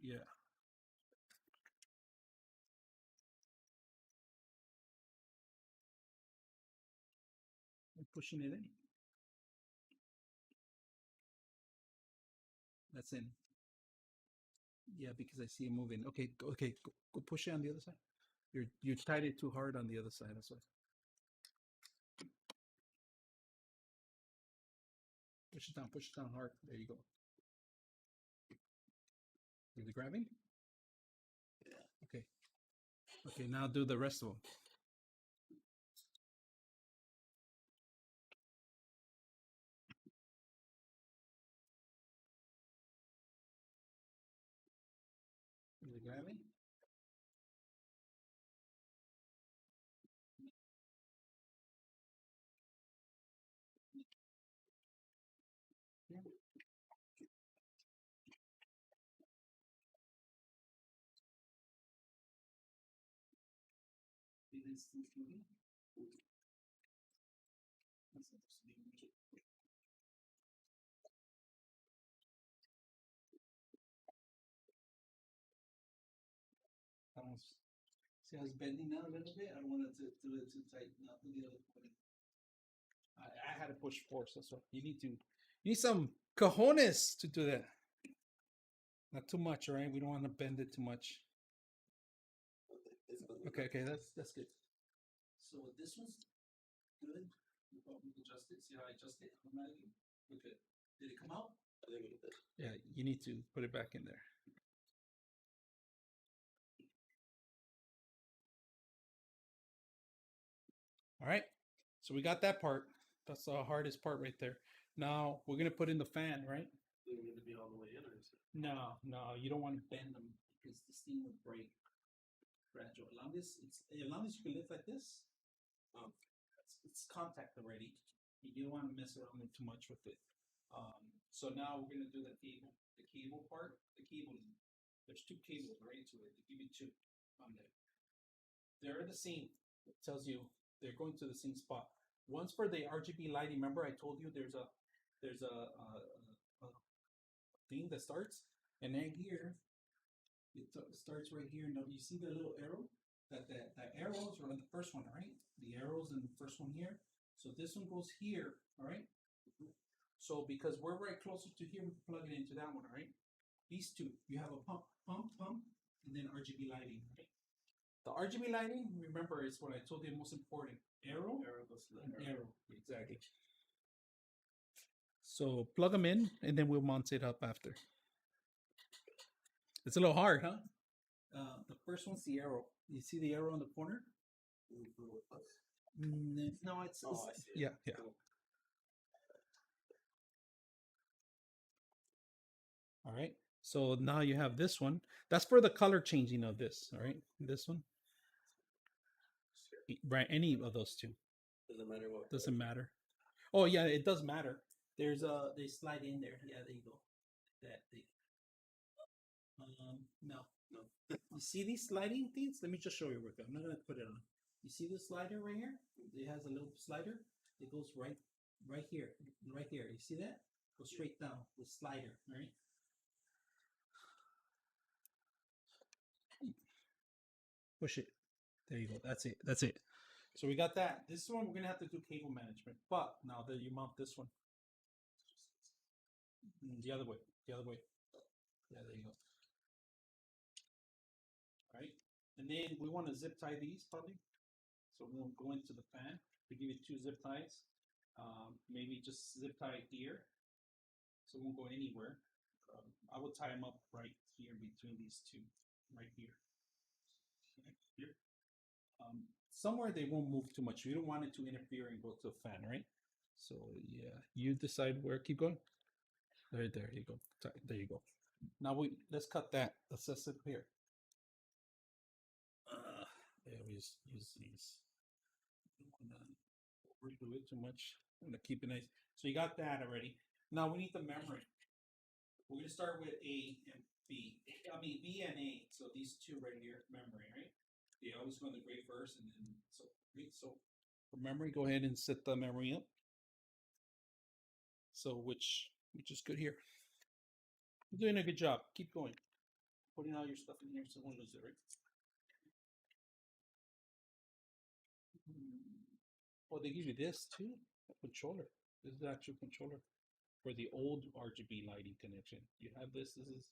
Yeah. I'm pushing it in. That's in. Yeah, because I see it moving. Okay, go push it on the other side. You tied it too hard on the other side. That's why. Push it down hard. There you go. Is it grabbing? Yeah. Okay. Okay, now do the rest of them. Is it grabbing? Yeah. It is moving. That's interesting. Almost. See, I was bending down a little bit. I don't want it to do it too tight. Not the other way. I had to push force. That's what you need to. You need some cojones to do that. Not too much, all right? We don't want to bend it too much. Okay, that's good. So this one's good. We adjust it. See how I adjust it automatically? Okay. Did it come out? I think it did. Yeah, you need to put it back in there. All right. So we got that part. That's the hardest part right there. Now we're gonna put in the fan, right? They need to be all the way in, or is it? No, you don't want to bend them because the steam will break. Fragile. As long as you can lift like this, it's contact already. You don't want to mess around too much with it. So now we're gonna do the cable part, the cabling. There's two cables right to it. They give you two on there. They're the same. It tells you they're going to the same spot. Once for the RGB lighting, remember I told you there's a thing that starts, and then here it starts right here. Now you see the little arrow. That arrows are on the first one, right? The arrows in the first one here. So this one goes here, all right? So because we're right closer to here, we can plug it into that one, all right? These two, you have a pump, and then RGB lighting, right? The RGB lighting, remember, is what I told you most important. Arrow Arrow goes to the and arrow. arrow. Exactly. So plug them in, and then we'll mount it up after. It's a little hard, huh? The first one's the arrow. You see the arrow in the corner? No, it's Oh, I see it. yeah, yeah. Cool. All right. So now you have this one. That's for the color changing of this. All right. This one. Right. Any of those two. Doesn't matter what. Doesn't matter. Oh yeah, it does matter. They slide in there. Yeah, there you go. That thing. No. You see these sliding things? Let me just show you real quick. I'm not gonna put it on. You see the slider right here? It has a little slider. It goes right here. Right here. You see that? Go straight down. The slider, right? Push it. There you go. That's it. That's it. So we got that. This one we're gonna have to do cable management. But now that you mount this one, the other way, the other way. Yeah, there you go. All right, and then we want to zip tie these probably. So we'll go into the fan. We give you 2 zip ties. Maybe just zip tie here, so it won't go anywhere. I will tie them up right here between these two, right here. Okay, here. Somewhere they won't move too much. You don't want it to interfere and go to the fan, right? So yeah, you decide where. Keep going. There you go. There you go. Now let's cut that. Let's set it here. Yeah, we just use these. Don't want to overdo it too much. I'm gonna keep it nice. So you got that already. Now we need the memory. We're gonna start with A and B. I mean B and A. So these two right here, memory, right? They always go in the gray first, and then so for memory, go ahead and set the memory up. So which is good here. You're doing a good job. Keep going. Putting all your stuff in here so one lose it, right? Oh, they give you this too? A controller. This is the actual controller for the old RGB lighting connection. You have this. This is.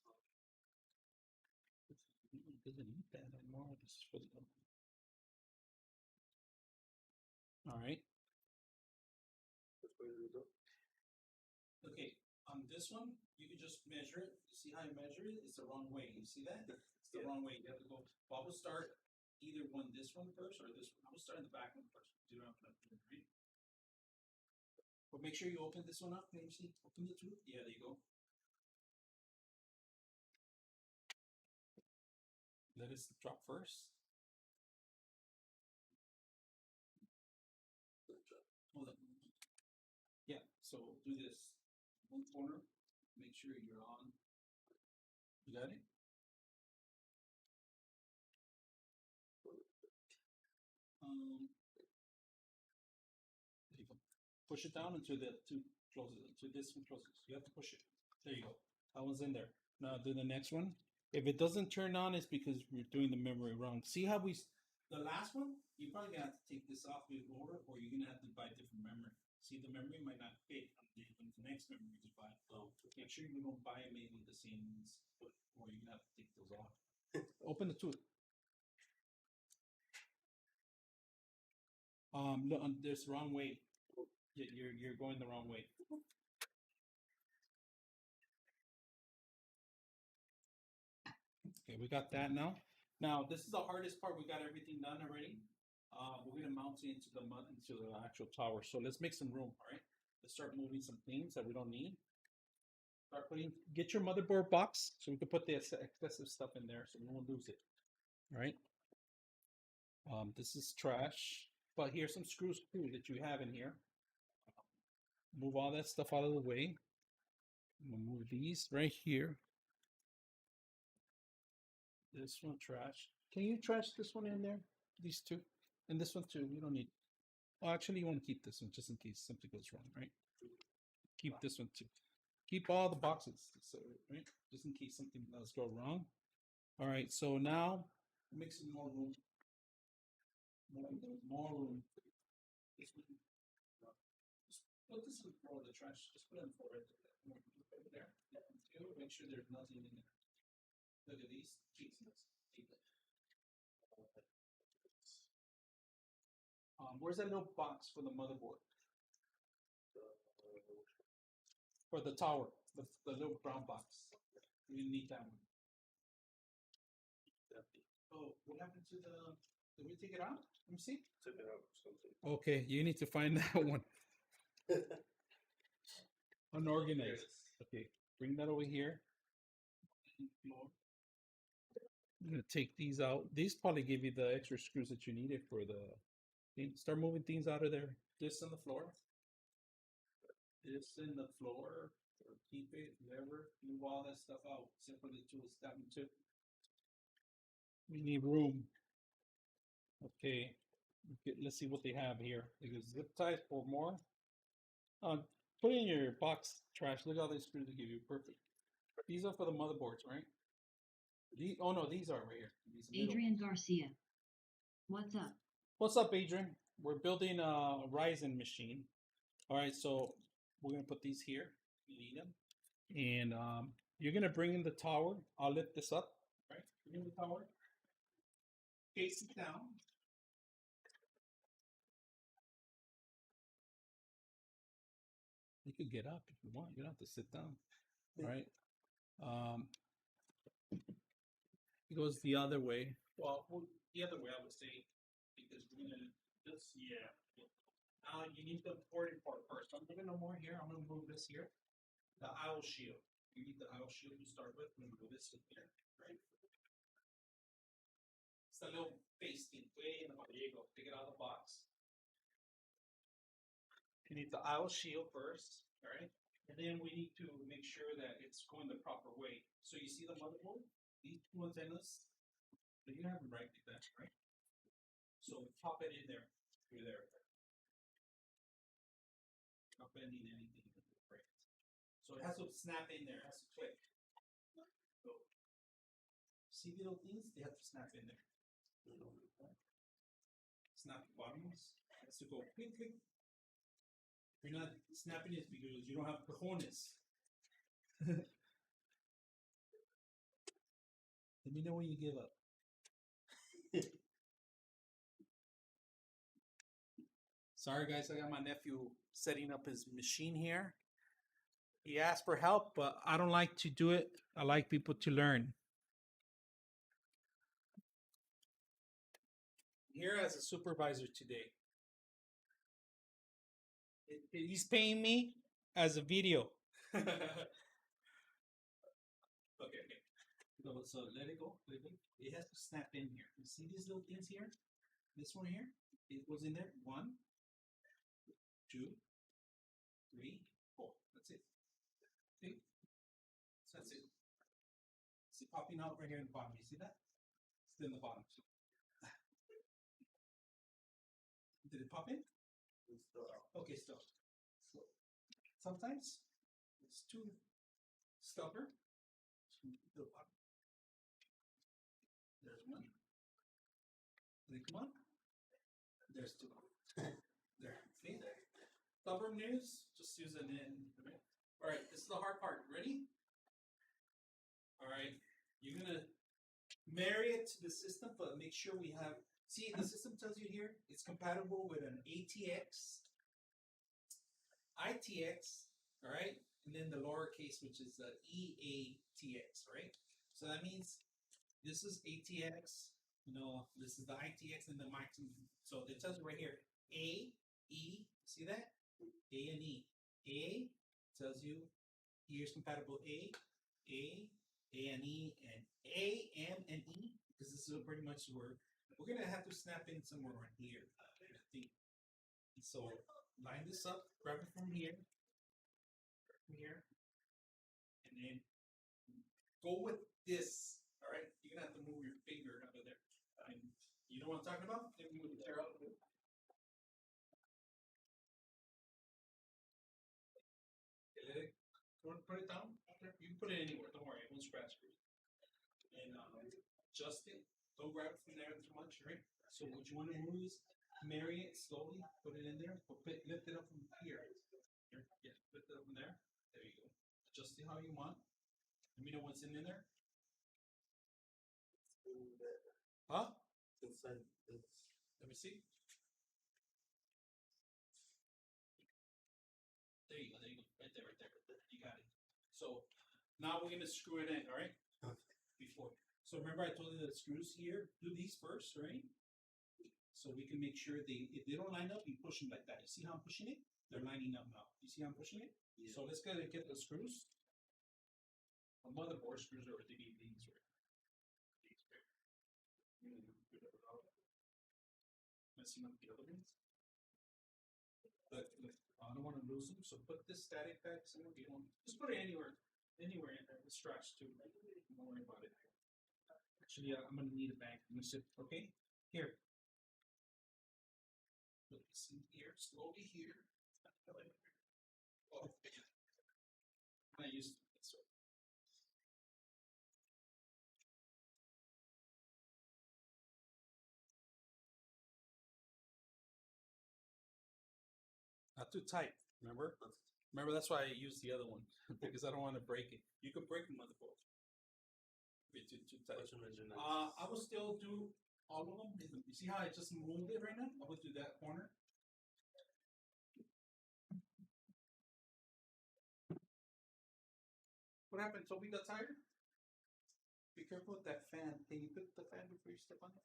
It doesn't need that anymore. This is for the. All right. Okay. On this one, you can just measure it. You see how you measure it? It's the wrong way. You see that? It's the wrong way. You have to go. Well, I will start either this one first or this one. I will start in the back one first. Do not put it right. But make sure you open this one up. Let me see. Open the two. Yeah, there you go. Let it drop first. Hold on. Yeah, so do this. One corner. Make sure you're on. You got it? There you go. Push it down until the two closes. Until this one closes. You have to push it. There you go. That one's in there. Now do the next one. If it doesn't turn on, it's because we're doing the memory wrong. See how the last one, you're probably gonna have to take this off before, or you're gonna have to buy different memory. See, the memory might not fit on the next memory you buy. So make sure you don't buy maybe the same ones, or you're gonna have to take those off. Open the two. No, there's the wrong way. You're going the wrong way. Okay, we got that now. Now this is the hardest part. We got everything done already. We're gonna mount it into the actual tower. So let's make some room. All right. Let's start moving some things that we don't need. Get your motherboard box so we can put the excessive stuff in there so we won't lose it. All right. This is trash, but here's some screws too that you have in here. Move all that stuff out of the way. We'll move these right here. This one trash. Can you trash this one in there? These two, and this one too. We don't need. Well, actually, you want to keep this one just in case something goes wrong, right? Keep this one too. Keep all the boxes, so, right? Just in case something does go wrong. All right, so now make some more room. More room. Just put this in for the trash. Just put it in for it. Over there. Make sure there's nothing in there. Look at these. Jesus. Where's that little box for the motherboard? For the tower, the little brown box. We need that one. Oh, what happened to the? Did we take it out? Let me see. Took it out or something. Okay, you need to find that one. Unorganized. Okay, bring that over here. I'm gonna take these out. These probably give you the extra screws that you needed for the thing. Start moving things out of there. This on the floor. This in the floor. Or keep it, whatever. Move all that stuff out, except for the tools. That one too. We need room. Okay. Let's see what they have here. Because zip ties for more. Put in your box trash. Look at all these screws they give you. Perfect. These are for the motherboards, right? These, oh no, these are right here. These middle. Adrian Garcia. What's up? What's up, Adrian? We're building a Ryzen machine. All right, so we're gonna put these here. You need them, and you're gonna bring in the tower. I'll lift this up. All right, bring in the tower. Face it down. You could get up if you want. You don't have to sit down. All right. It goes the other way. Well, the other way I would say, because we're gonna this. Yeah. You need the important part first. I'm gonna no more here. I'm gonna move this here. The owl shield. You need the owl shield to start with. I'm gonna move this in here, right? It's a little face thing. Way in the there you go. Take it out of the box. You need the owl shield first, all right? And then we need to make sure that it's going the proper way. So you see the motherboard? These two antennas. So you have them right like that, right? So pop it in there. Through there. Not bending anything, right? So it has to snap in there, it has to click. So, see the little things? They have to snap in there. Snap the bottoms. It has to go click, click. If you're not snapping it because you don't have cojones. Let me know when you give up. Sorry guys, I got my nephew setting up his machine here. He asked for help, but I don't like to do it. I like people to learn. Here as a supervisor today. He's paying me as a video. Okay. So let it go. It has to snap in here. You see these little things here? This one here? It goes in there. 1, 2, 3, 4. That's it. See? So that's it. See popping out right here in the bottom. You see that? It's in the bottom. Did it pop in? It's still out. Okay, still. Sometimes it's too stubborn. The bottom. There's one. Then come on. There's 2. There. See? Stubborn news. Just use an end. All right. This is the hard part. Ready? All right. You're gonna marry it to the system, but make sure we have. See, the system tells you here it's compatible with an ATX, ITX, all right, and then the lowercase, which is the EATX, right? So that means this is ATX, this is the ITX and the maximum. So it tells you right here, A, E, see that? A and E. A tells you here's compatible A and E, and A, M, and E, because this is pretty much where we're gonna have to snap in somewhere right here, I think. So line this up, grab it from here, and then go with this. All right, you're gonna have to move your finger out of there. You know what I'm talking about? Let me move the chair out. Put it down. You can put it anywhere. Don't worry, it won't scratch you. And adjust it. Don't grab it from there too much, right? So what you want to do is marry it slowly. Put it in there. Lift it up from here. Yeah, lift it up from there. There you go. Adjust it how you want. Let me know what's in there. Huh? Inside this. Let me see. So now we're gonna screw it in, all right? Okay. Before. So remember I told you the screws here, do these first, right? So we can make sure if they don't line up, you push them like that. You see how I'm pushing it? They're lining up now. You see how I'm pushing it? Yeah. So let's go and get the screws. A motherboard screws or these right? These right? Messing up the other ones. But I don't want to lose them, so put this static back somewhere. You don't just put it anywhere in there. It's stretched too. Don't worry about it. Actually, I'm gonna need a bag. I'm gonna sit. Okay, here. Put this in here slowly here. Oh, I used this one. Not too tight. Remember? Remember, that's why I used the other one because I don't want to break it. You can break the motherboard. Be too tight. Which one is your next? I will still do all of them. You see how I just moved it right now? I will do that corner. What happened? Toby got tired? Be careful with that fan. Can you put the fan before you step on it?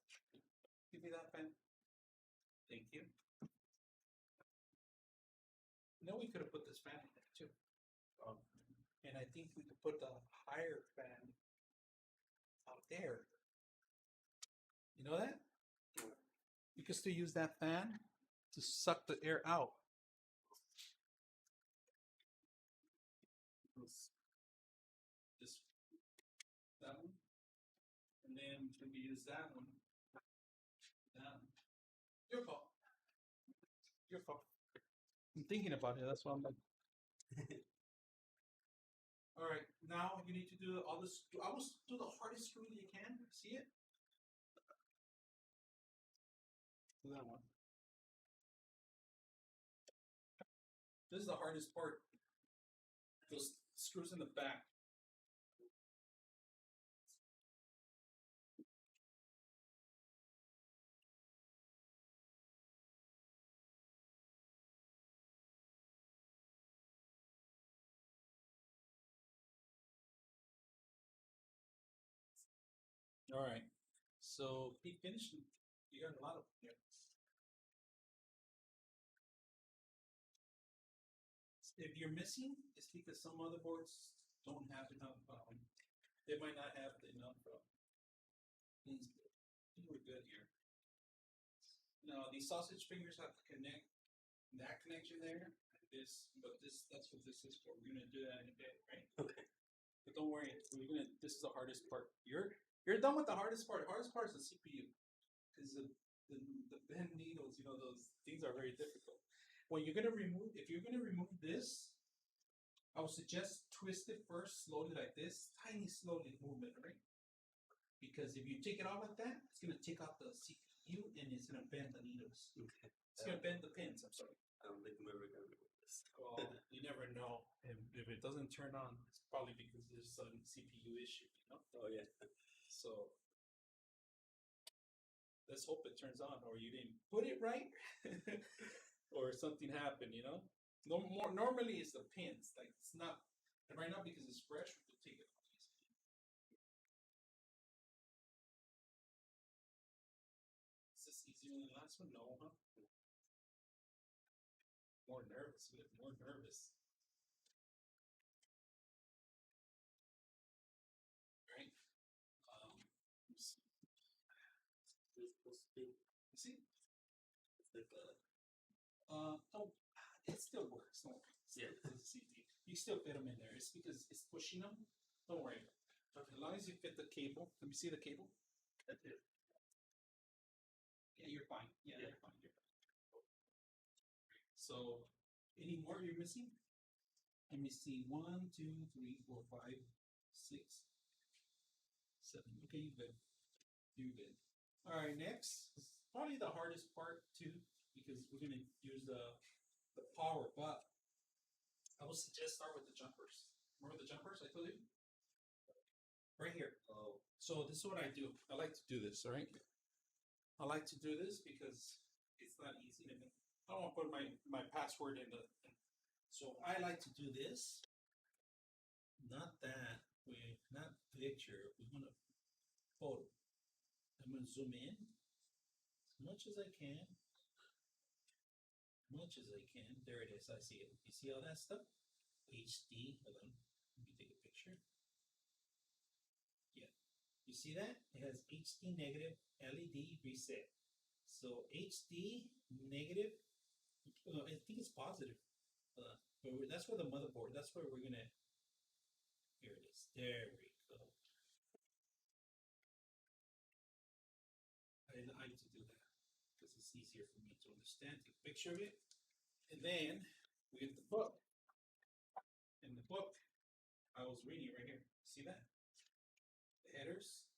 Give me that fan. Thank you. No, we could have put this fan in there too. And I think we could put the higher fan out there. You know that? You can still use that fan to suck the air out. This, that one. And then when we use that one, your fault. Your fault. I'm thinking about it. That's why I'm like. All right, now you need to do all this. I will do the hardest screw that you can. See it? Do that one. This is the hardest part. Those screws in the back. All right. So keep finishing. You got a lot of them there. If you're missing, it's because some motherboards don't have enough. They might not have enough. Things. We're good here. Now these sausage fingers have to connect that connection there. This, but that's what this is for. We're gonna do that in a bit, right? Okay. But don't worry, this is the hardest part. You're done with the hardest part. The hardest part is the CPU, because the bend needles, those things are very difficult. When you're gonna remove, if you're gonna remove this, I would suggest twist it first, slowly like this, tiny slowly movement, right? Because if you take it out like that, it's gonna take out the CPU and it's gonna bend the needles. Okay. It's gonna bend the pins. I'm sorry. I don't think I'm ever gonna do this. Well, you never know. If it doesn't turn on, it's probably because there's some CPU issue, Oh yeah. So let's hope it turns on, or you didn't put it right, or something happened. No more. Normally, it's the pins. Like it's not. And right now, because it's fresh, we can take it off easily. Is this easier than the last one? No, huh? More nervous. We get more nervous. Right? This supposed to be. You see? It's like Oh, it still works. Don't worry. Yeah. You still fit them in there. It's because it's pushing them. Don't worry. Okay. As long as you fit the cable. Let me see the cable. That's it. Yeah, you're fine. Yeah, Yeah. you're fine. You're fine. So, any more you're missing? Let me see. 1, 2, 3, 4, 5, 6, 7. Okay, you're good. You're good. All right, next. Probably the hardest part too, because we're gonna use the power, but I would suggest start with the jumpers. Remember the jumpers I told you? Right here. Oh. So this is what I do. I like to do this, all right? I like to do this because it's not easy to make. I don't want to put my password in the. So I like to do this. Not that. Not picture. We want a photo. I'm gonna zoom in as much as I can. Much as I can. There it is. I see it. You see all that stuff? HD. Hold on. Let me take a picture. Yeah. You see that? It has HD negative LED reset. So HD negative. I think it's positive. But that's where the motherboard. That's where we're gonna. Here it is. There we go. I like to do that because it's easier for me to understand. Take a picture of it, and then we get the book. In the book, I was reading right here. See that? The headers.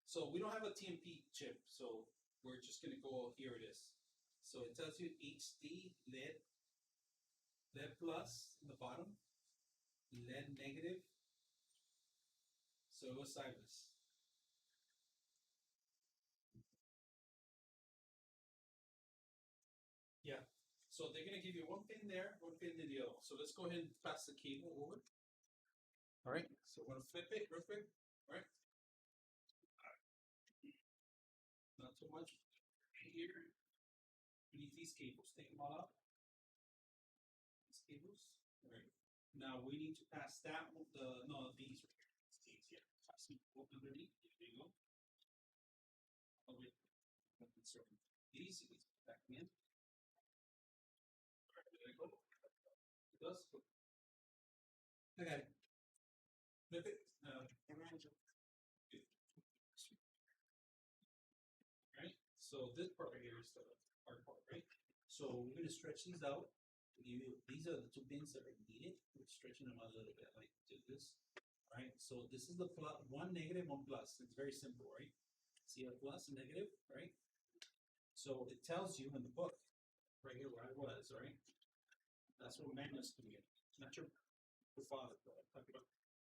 So we don't have a TMP chip, so we're just gonna go. Here it is. So it tells you HD LED plus in the bottom, LED negative. So it goes sideways. Yeah. So they're gonna give you one pin there, one pin in the other. So let's go ahead and pass the cable over. All right. So we're gonna flip it real quick. All right. Not too much. Here. We need these cables. Take them all out. These cables. All right. Now we need to pass that one. These right here. These here. Pass them underneath. There you go. Oh wait. These you need to put back in. All right. There you go. It does. I got it. Flip it. Right? So this part right here is the hard part, right? So we're gonna stretch these out. These are the two pins that are needed. We're stretching them out a little bit. I like to do this. All right. So this is the plus, one negative, one plus. It's very simple, right? See a plus and negative, right? So it tells you in the book right here where I was, right? That's where magnets come in. Not your father,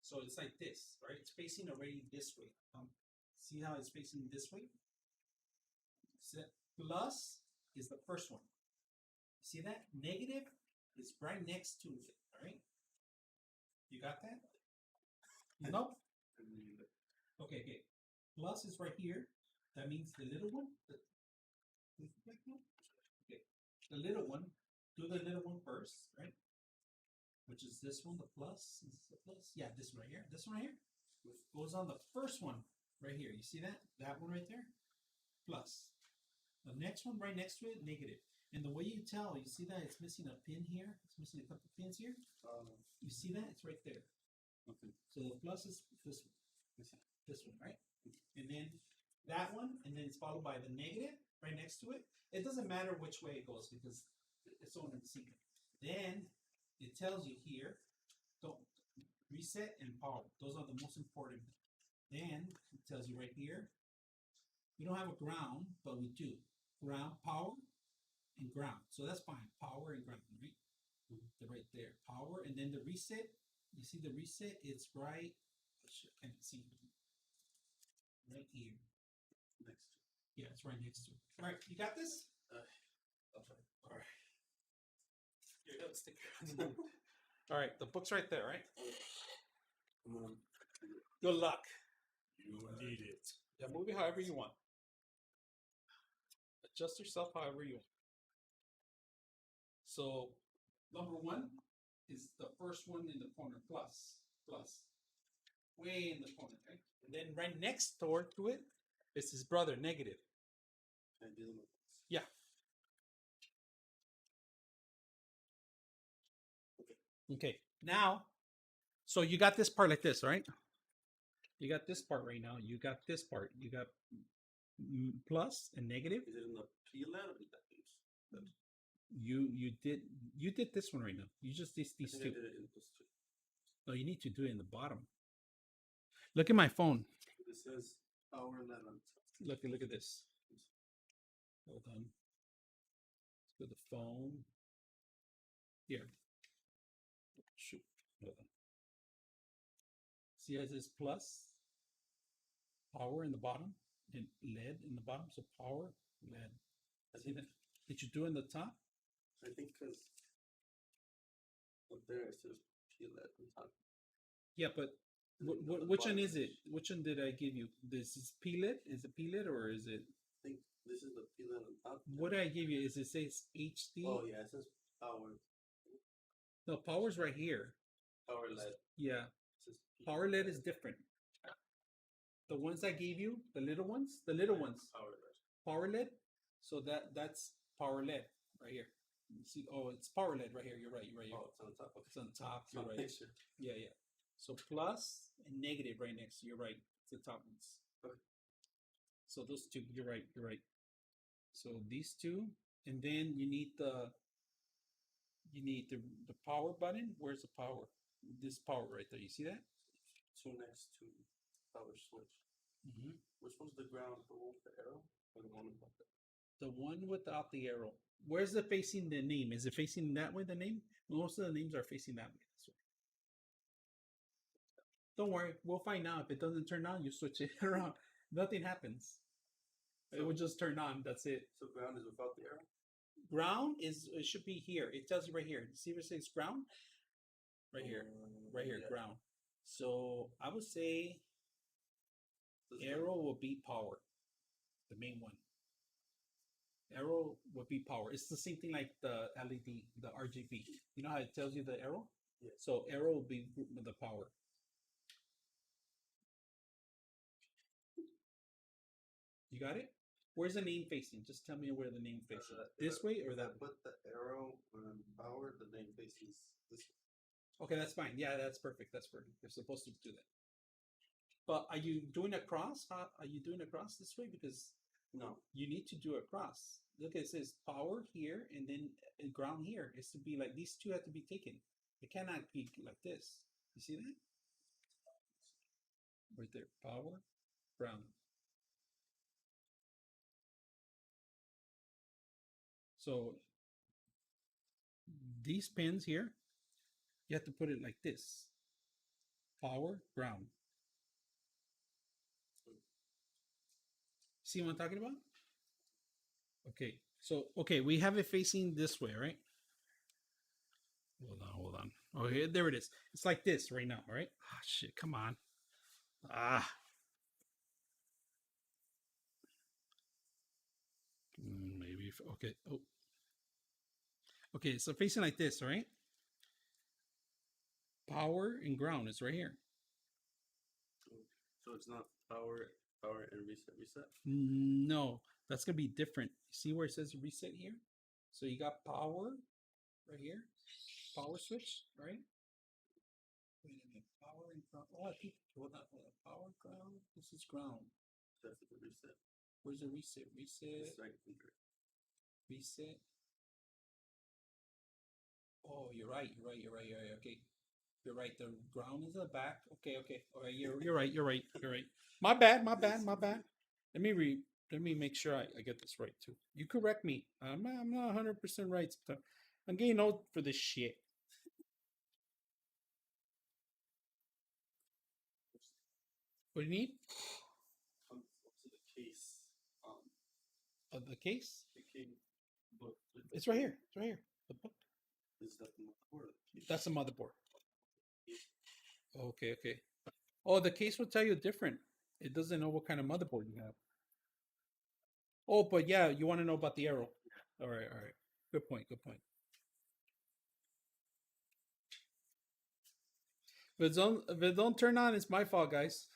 so it's like this, right? It's facing already this way. See how it's facing this way? So plus is the first one. See that? Negative is right next to it, all right? You got that? No? Okay, okay. Plus is right here. That means the little one. Okay. The little one. Do the little one first, right? Which is this one, the plus. Is the plus? Yeah, this one right here. This one right here goes on the first one right here. You see that? That one right there? Plus. The next one right next to it, negative. And the way you tell, you see that it's missing a pin here. It's missing a couple pins here. You see that? It's right there. Okay. So the plus is this one, right? And then that one, and then it's followed by the negative right next to it. It doesn't matter which way it goes because it's on in sync. Then it tells you here, don't reset and power. Those are the most important. Then it tells you right here. We don't have a ground, but we do. Ground, power, and ground. So that's fine. Power and ground, right? They're right there. Power, and then the reset. You see the reset? It's right. I can't see. Right here. Next to it. Yeah, it's right next to it. All right, you got this? I'll try. All right. Here, let's stick it. All right, the book's right there, right? Good luck. You need it. Yeah, move it however you want. Adjust yourself however you want. So, number one is the first one in the corner, plus. Way in the corner, right? And then right next door to it is his brother, negative. Yeah. Okay. Now, so you got this part like this, right? You got this part right now. You got this part. You got plus and negative. Is it in the PLAN or is that things? You did this one right now. You just these two. I did it in those two. No, you need to do it in the bottom. Look at my phone. It says power LED on top. Look at this. Hold on. Let's go to the phone. Here. Shoot. Hold on. See, it says plus, power in the bottom, and LED in the bottom. So power, LED. See that? Did you do it in the top? I think because up there it says PLAN on top. Yeah, but which one is it? Which one did I give you? This is P-lit? Is it P-lit or is it? I think this is the peeler on top. What did I give you? Is it says HD? Oh yeah, it says power. No, power's right here. Power LED. Yeah, It says power LED is different. The ones I gave you, the little ones, Power LED. power LED. So that's power LED right here. You see, oh, it's power LED right here. You're right. You're right. Oh, it's on top. Okay. It's on top. It's You're not a right. picture. Yeah, yeah. So plus and negative right next. You're right. It's the top ones. Okay. So those two. You're right. You're right. So these two, and then you need the power button. Where's the power? This power right there. You see that? Two next to power switch. Mm-hmm. Which one's the ground? The one with the arrow or the one without the The one without the arrow. Where's it facing the name? Is it facing that way? The name? Most of the names are facing that way. This way. Don't worry, we'll find out. If it doesn't turn on, you switch it around. Nothing happens. It will just turn on. That's it. So ground is without the arrow? Ground is it should be here. It tells you right here. See where it says ground? Right here. Right here, Yeah. ground. So I would say This arrow will be power. The main one. Arrow would be power. It's the same thing like the LED, the RGB. You know how it tells you the arrow? Yeah. So arrow will be the power. You got it? Where's the name facing? Just tell me where the name facing. This way or if I that way? put the arrow on power, the name faces this way. Okay, that's fine. Yeah, that's perfect. That's perfect. You're supposed to do that. But are you doing a cross? Are you doing a cross this way? Because No. you need to do a cross. Look, it says power here and then ground here. It's to be like these two have to be taken. It cannot be like this. You see that? Right there. Power, ground. So these pins here, you have to put it like this. Power, ground. See what I'm talking about? Okay. So, okay, we have it facing this way, right? Hold on. Okay, there it is. It's like this right now, right? Ah, shit, come on. Ah. Maybe, okay. Oh. Okay, so facing like this, right? Power and ground is right here. So it's not power and reset. No, that's gonna be different. See where it says reset here? So you got power right here, power switch, right? Wait a minute, power and ground. Oh, I think hold on. Power, ground. This is ground. That's the reset. Where's the reset? It's right under. Reset. Oh, you're right. Okay, you're right. The ground is in the back. Okay. All right, you're right. You're right. My bad. Let me make sure I get this right too. You correct me. I'm not 100% right. I'm getting old for this shit. What do you need? Comes up to the case. The case? The case book. It's right here. It's right here. The book. Is that the motherboard? That's the motherboard. Okay. Oh, the case will tell you different. It doesn't know what kind of motherboard you have. Oh, but yeah, you want to know about the arrow. All right. Good point. If it don't turn on, it's my fault, guys.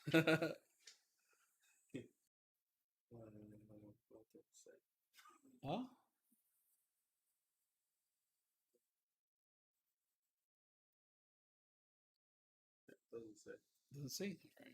Huh? Doesn't say. Doesn't say. All right.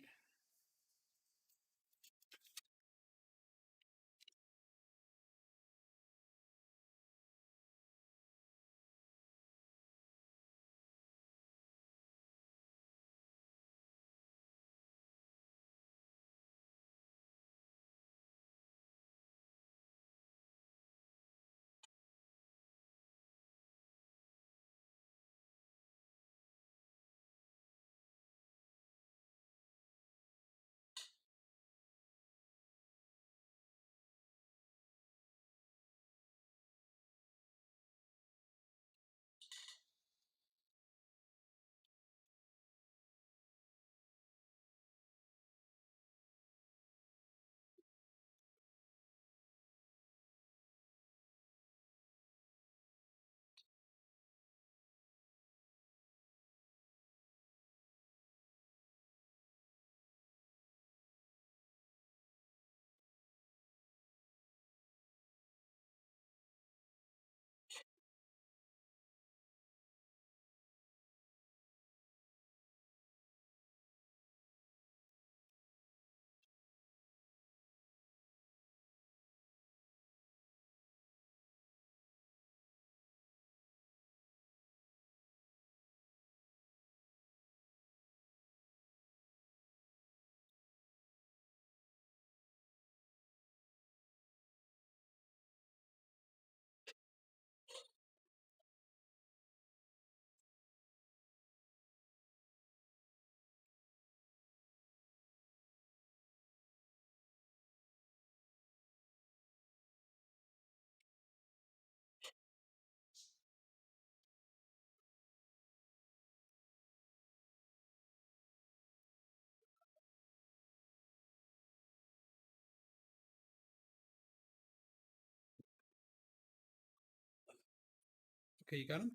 Okay, you got them?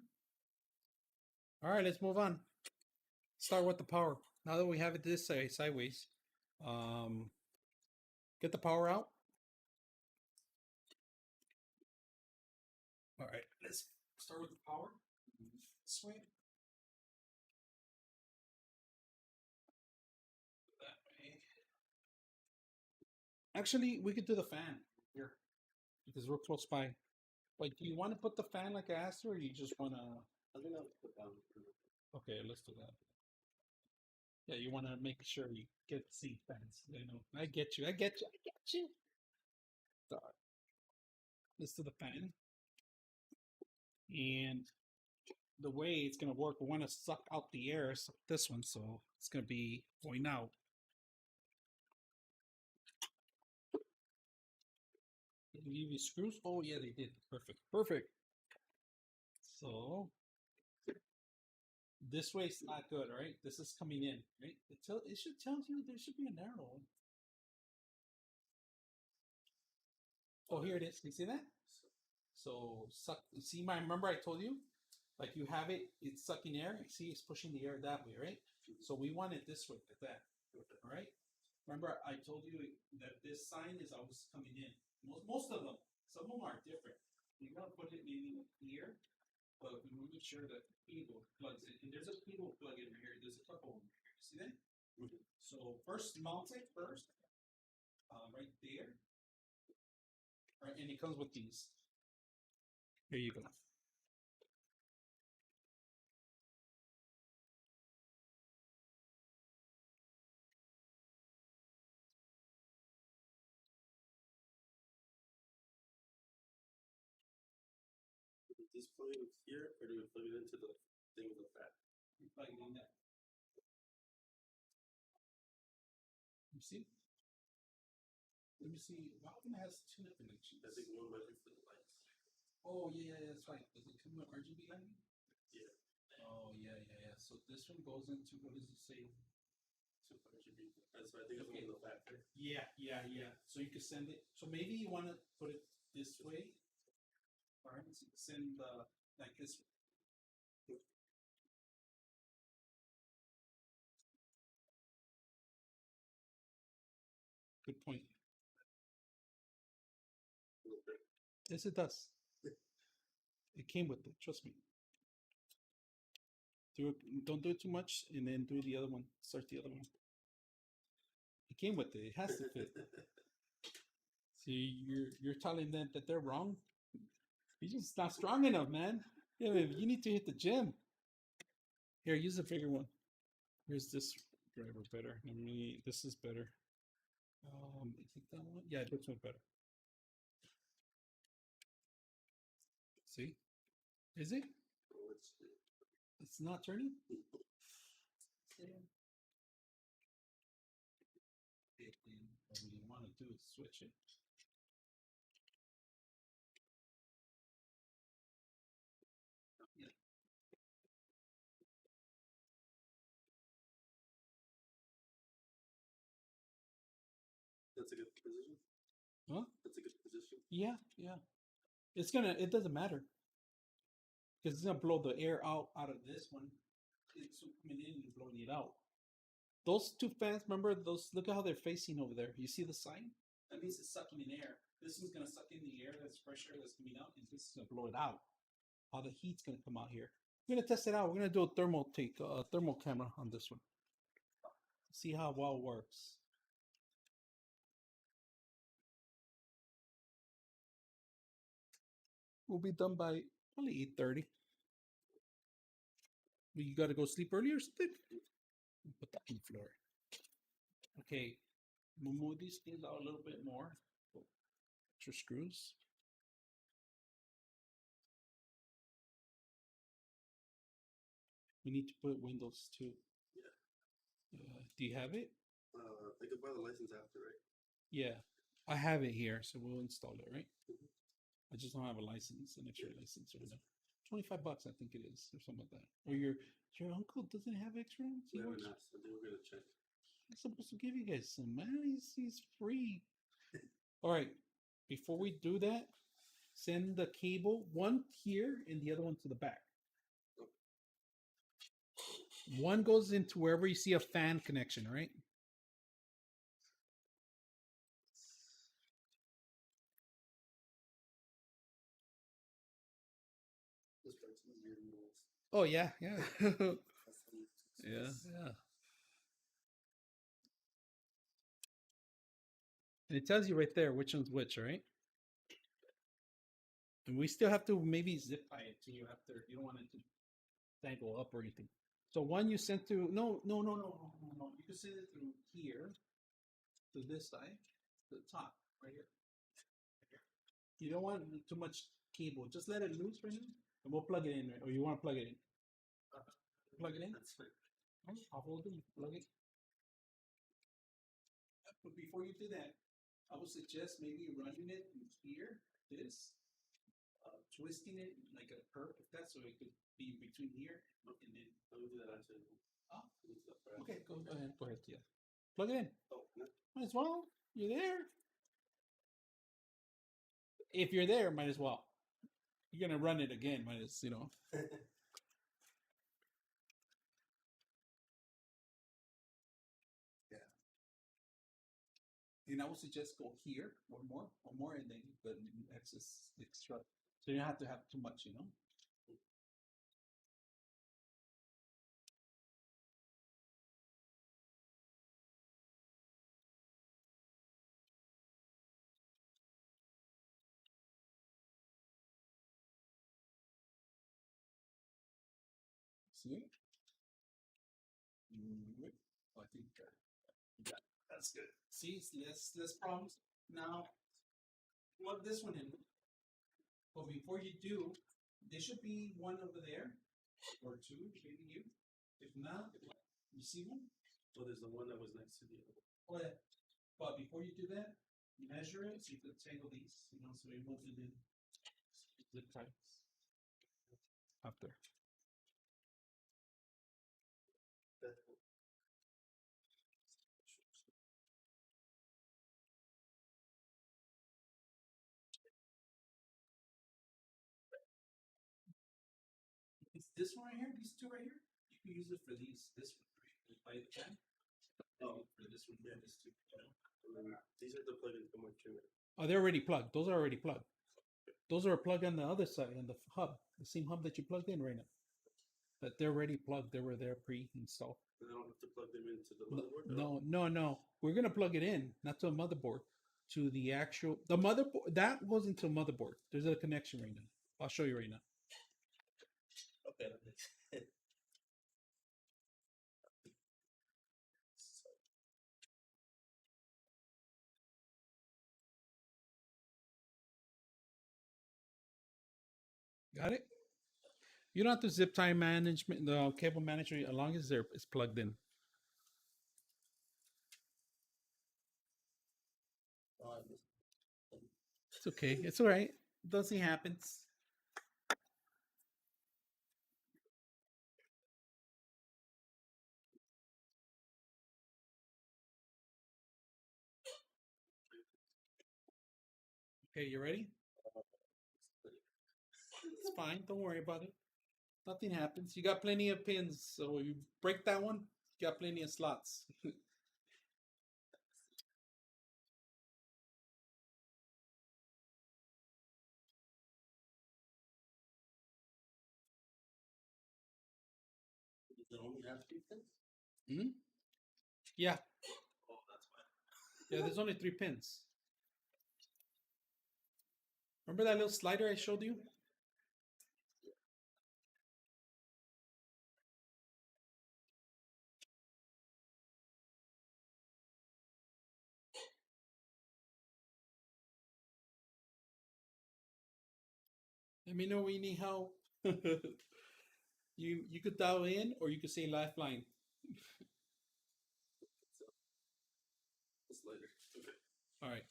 All right, let's move on. Start with the power. Now that we have it this way, sideways, get the power out. All right, let's start with the power. This way. That way. Actually, we could do the fan here because we're close by. Like, do you want to put the fan like I asked, or you just want to? I think I'll put down. Okay, let's do that. Yeah, you want to make sure you get see fans. You know, I get you. I get you. I get you. So, let's do the fan. And the way it's gonna work, we want to suck out the air. So this one, so it's gonna be going out. Did they give you screws? Oh yeah, they did. Perfect. Perfect. So this way's not good, right? This is coming in, right? It should tell you there should be an arrow. Oh, here it is. You see that? So suck. See my. Remember I told you, like you have it. It's sucking air. See, it's pushing the air that way, right? So we want it this way, like that. All right. Remember I told you that this sign is always coming in. Most of them. Some of them are different. You gotta put it maybe here, but we want to make sure that the cable plugs in. And there's a cable plug in here. There's a couple of them here. See that? So first mount it first, right there. All right, and it comes with these. Here you go. This plug in here, or do we plug it into the thing with the fan? You plug it in there. You see? Let me see. How come it has two connections? I think one might be for the lights. Oh yeah, that's right. Does it come with RGB lighting? Yeah. Oh yeah. So this one goes into what does it say? So RGB. So I think it's one of the factor. Yeah. So you can send it. So maybe you want to put it this way. All right. So you can send like this. Good point. Yes, it does. It came with it. Trust me. Do it. Don't do it too much, and then do the other one. Start the other one. It came with it. It has to fit. See, you're telling them that they're wrong. You're just not strong enough, man. Yeah, you need to hit the gym. Here, use a bigger one. Here's this driver better. This is better. I think that one. Yeah, this one's better. See, is it? It's not turning. What we want to do is switch it. Yeah. That's a good position. Huh? That's a good position. Yeah. It's gonna. It doesn't matter because it's gonna blow the air out of this one. It's coming in and blowing it out. Those two fans, remember those? Look at how they're facing over there. You see the sign? That means it's sucking in air. This one's gonna suck in the air. That's fresh air that's coming out, and this is gonna blow it out. All the heat's gonna come out here. We're gonna test it out. We're gonna do a thermal camera on this one. See how well it works. We'll be done by probably 8:30. You got to go sleep early or something? Put that on the floor. Okay, we'll move these things out a little bit more. Extra screws. We need to put windows too. Yeah. Do you have it? I could buy the license after, right? Yeah, I have it here, so we'll install it, right? I just don't have a license, an extra license or whatever. $25, I think it is, or something like that. Or your uncle doesn't have extra? We haven't asked. I think we're gonna check. He's supposed to give you guys some, man. He's free. All right. Before we do that, send the cable, one here and the other one to the back. One goes into wherever you see a fan connection, right? This part's easier than most. Oh yeah, yeah. That's the easiest. Yeah, yeah. And it tells you right there which one's which, right? And we still have to maybe zip tie it to you after. You don't want it to dangle up or anything. So one you sent to no. You can send it through here to this side, to the top, right here. You don't want too much cable. Just let it loose right now, and we'll plug it in. Right? Or you want to plug it in? Plug it in. That's fine. I'll hold it. Plug it. But before you do that, I would suggest maybe running it through here, this, twisting it like a curve, if that's so it could be between here and then. Let me do that actually. Oh, Let me do that first. okay, go ahead. Go ahead, yeah. Plug it in. Oh, no. Might as well. You're there. If you're there, might as well. You're gonna run it again, might as Yeah. And I would suggest go here, one more, and then the excess extra. So you don't have to have too much, See? Oh, I think you got it. That's good. See, it's less problems. Now, plug this one in. But before you do, there should be one over there, or two, maybe you. If not, you see one? Well, there's the one that was next to the other. Oh, yeah. But before you do that, measure it so you can tangle these, so it won't be zip ties after. It's this one right here, these two right here. You can use it for this one, right? By the fan. Oh, for this one, yeah, this two. And then these are the plugins that went to it. Oh, they're already plugged. Those are already plugged. Those are plugged on the other side, on the hub, the same hub that you plugged in right now. But they're already plugged. They were there pre-installed. And I don't have to plug them into the motherboard? No. We're gonna plug it in, not to a motherboard, to the actual the motherboard. That goes into a motherboard. There's a connection right now. I'll show you right now. Okay. Got it? You don't have to zip tie management, the cable management, as long as it's plugged in. It's okay. It's all right. Nothing happens. Okay, you ready? It's fine. Don't worry about it. Nothing happens. You got plenty of pins. So you break that one, you got plenty of slots. Does it only have 3 pins? Yeah. Oh, that's fine. Yeah, there's only 3 pins. Remember that little slider I showed you? Let me know when you need help. You could dial in or you could say lifeline. It's later. Okay. All right.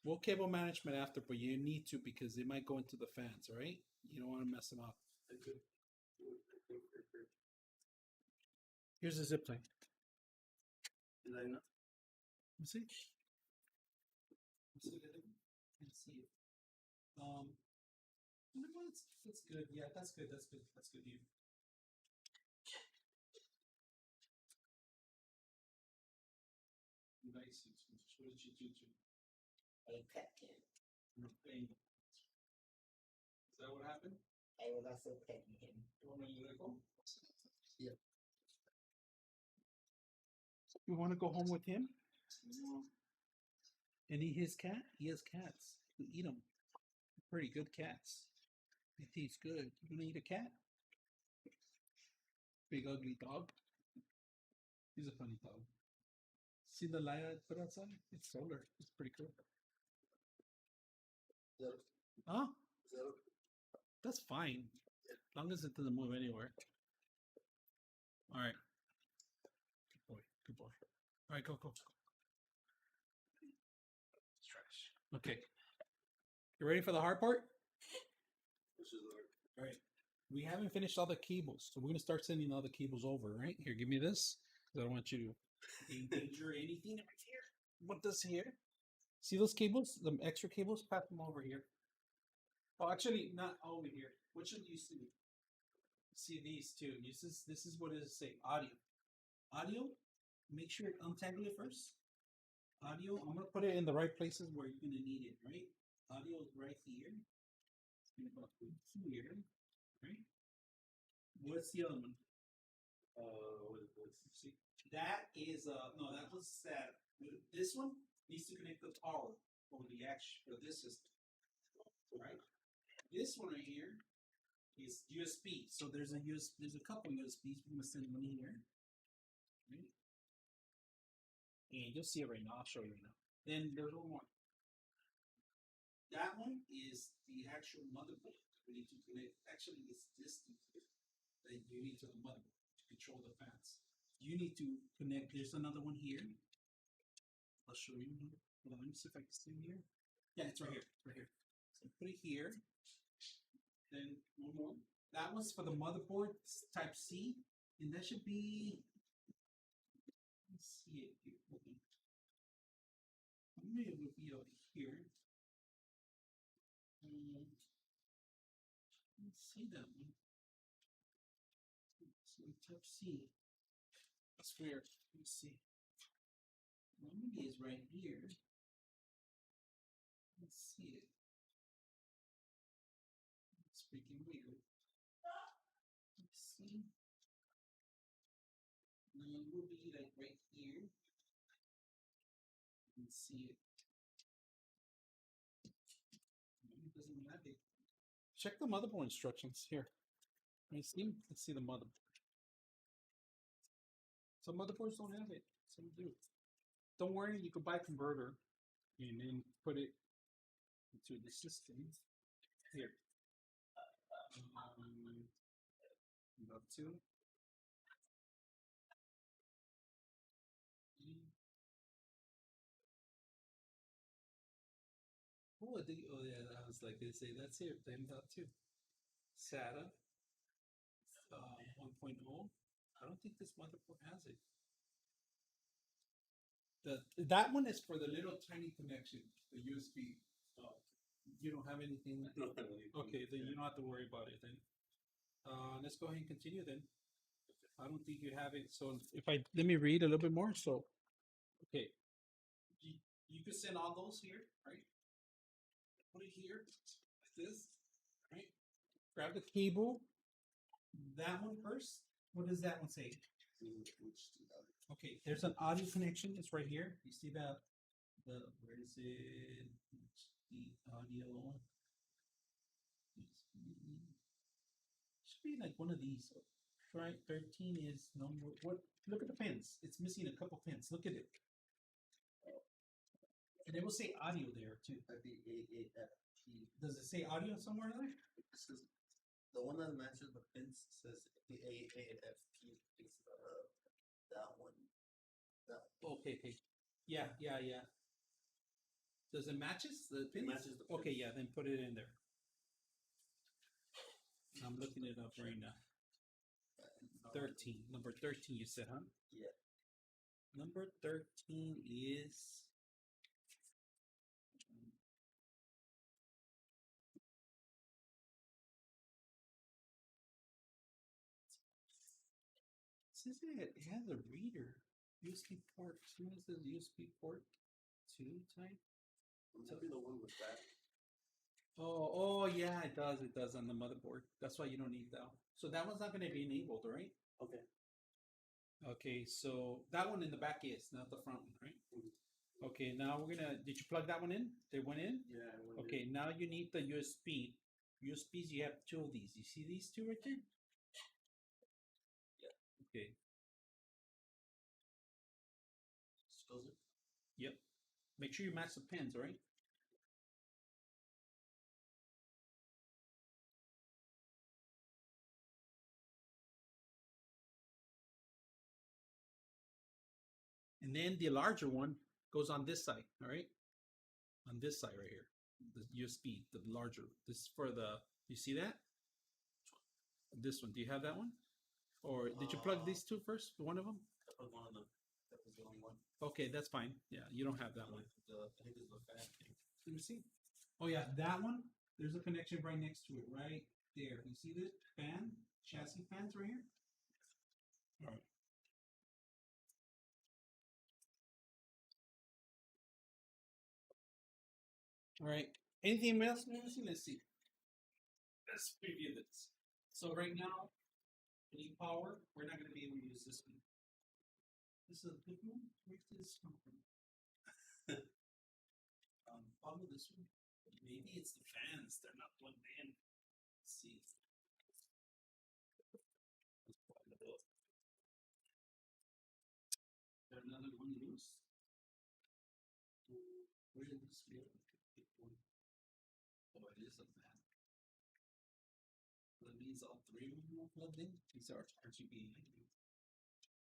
We'll cable management after, but you need to because it might go into the fans, all right? You don't want to mess them up. I could. Here's the zip tie. Did I not? Let's see. Let's see it. Can't see it. That's good. Yeah, that's good. That's good. That's good. You. Nice. What did you do to? I kept him. Is that what happened? I was also petting him. You want me to let go? Yeah. You want to go home with him? And eat his cat? He has cats. You eat them. Pretty good cats. It tastes good. You gonna eat a cat? Big ugly dog. He's a funny dog. See the light I put outside? It's solar. It's pretty cool. Is that, Huh? is that okay? That's fine. As long as it doesn't move anywhere. Alright. Good boy. Good boy. Alright, go. It's trash. Okay. You ready for the hard part? Which is like, Alright. We haven't finished all the cables, so we're gonna start sending all the cables over, right? Here, give me this. Because I don't want you to endanger anything right here. What this here? See those cables? The extra cables? Pass them over here. Oh, actually, not over here. What should you see? See these two. This is what it is say. Audio. Audio. Make sure you untangle it first. Audio. I'm gonna put it in the right places where you're gonna need it. Right. Audio is right here. It's gonna go here. Right. What's the other one? See, that is no, that was SATA. This one needs to connect the power for the action for this system. Right. This one right here is USB. So there's a couple USBs. We're gonna send one here. Right. And you'll see it right now. I'll show you right now. Then there's one more. That one is the actual motherboard. We need to connect. Actually, it's this thing here that you need to the motherboard to control the fans. You need to connect. There's another one here. I'll show you. Hold on, let me see if I can see it here. Yeah, it's right here. Right here. So put it here. Then one more. That one's for the motherboard type C, and that should be. Let's see it here. Hold on. Maybe it would be over here. Let's see that one. So type C. That's weird. Let me see. Maybe it's right here. Let's see it. It's freaking weird. Let's see. No, it will be like right here. Let's see it. It doesn't have it. Check the motherboard instructions here. Let's see the motherboard. Some motherboards don't have it. Some do. Don't worry, you can buy a converter and then put it into the system. Here. About two. Oh, yeah, I was like, they say that's here, M.2. SATA 1.0. I don't think this motherboard has it. That one is for the little tiny connection, the USB. You don't have anything. Okay, then you don't have to worry about it then. Let's go ahead and continue then. I don't think you have it. So if I let me read a little bit more. So, okay, you could send all those here, right? Put it here, like this, right? Grab the cable. That one first. What does that one say? Okay, there's an audio connection. It's right here. You see that? Where is it? The audio. Should be like one of these. Right, 13 is number. What? Look at the pins. It's missing a couple pins. Look at it. And it will say audio there too. Does it say audio somewhere there? It says the one that matches the pins says the A and F P is that one. Okay. Yeah. Does it matches the pins? Matches the Okay, pins. yeah, then put it in there. I'm looking it up right now. 13. Number 13 you said, huh? Yeah. Number 13 is This is it. It has a reader. USB port. See what it says USB port 2 type? Would that be the one with that? Oh, yeah, it does. It does on the motherboard. That's why you don't need that. So that one's not going to be enabled, right? Okay. Okay, so that one in the back is, not the front one, right? Okay, now we're gonna. Did you plug that one in? They went in? Yeah. Okay, now you need the USB. USBs, you have two of these. You see these two right there? Yeah. Okay, Goes it? yep. Make sure you match the pins, all right? And then the larger one goes on this side, all right? On this side right here, the USB, the larger. This is for the. You see that? This one. Do you have that one? Or did you plug these two first? One of them? I put one of them. That was the only one. Okay, that's fine. Yeah, you don't have that one. I think it's the fan. Let me see. Oh yeah, that one. There's a connection right next to it, right there. You see this fan, chassis fans right here? All right. All right. Anything else, Nancy? Let's see. Let's preview this. So right now, we need power. We're not going to be able to use this one. This is a good one. Where did this come from? Follow this one. Maybe it's the fans. They're not plugged in. Let's see. Let's plug it up. Got another one loose. Where did this go? Oh, it is a fan. That means all three of them are plugged in. These are RGB.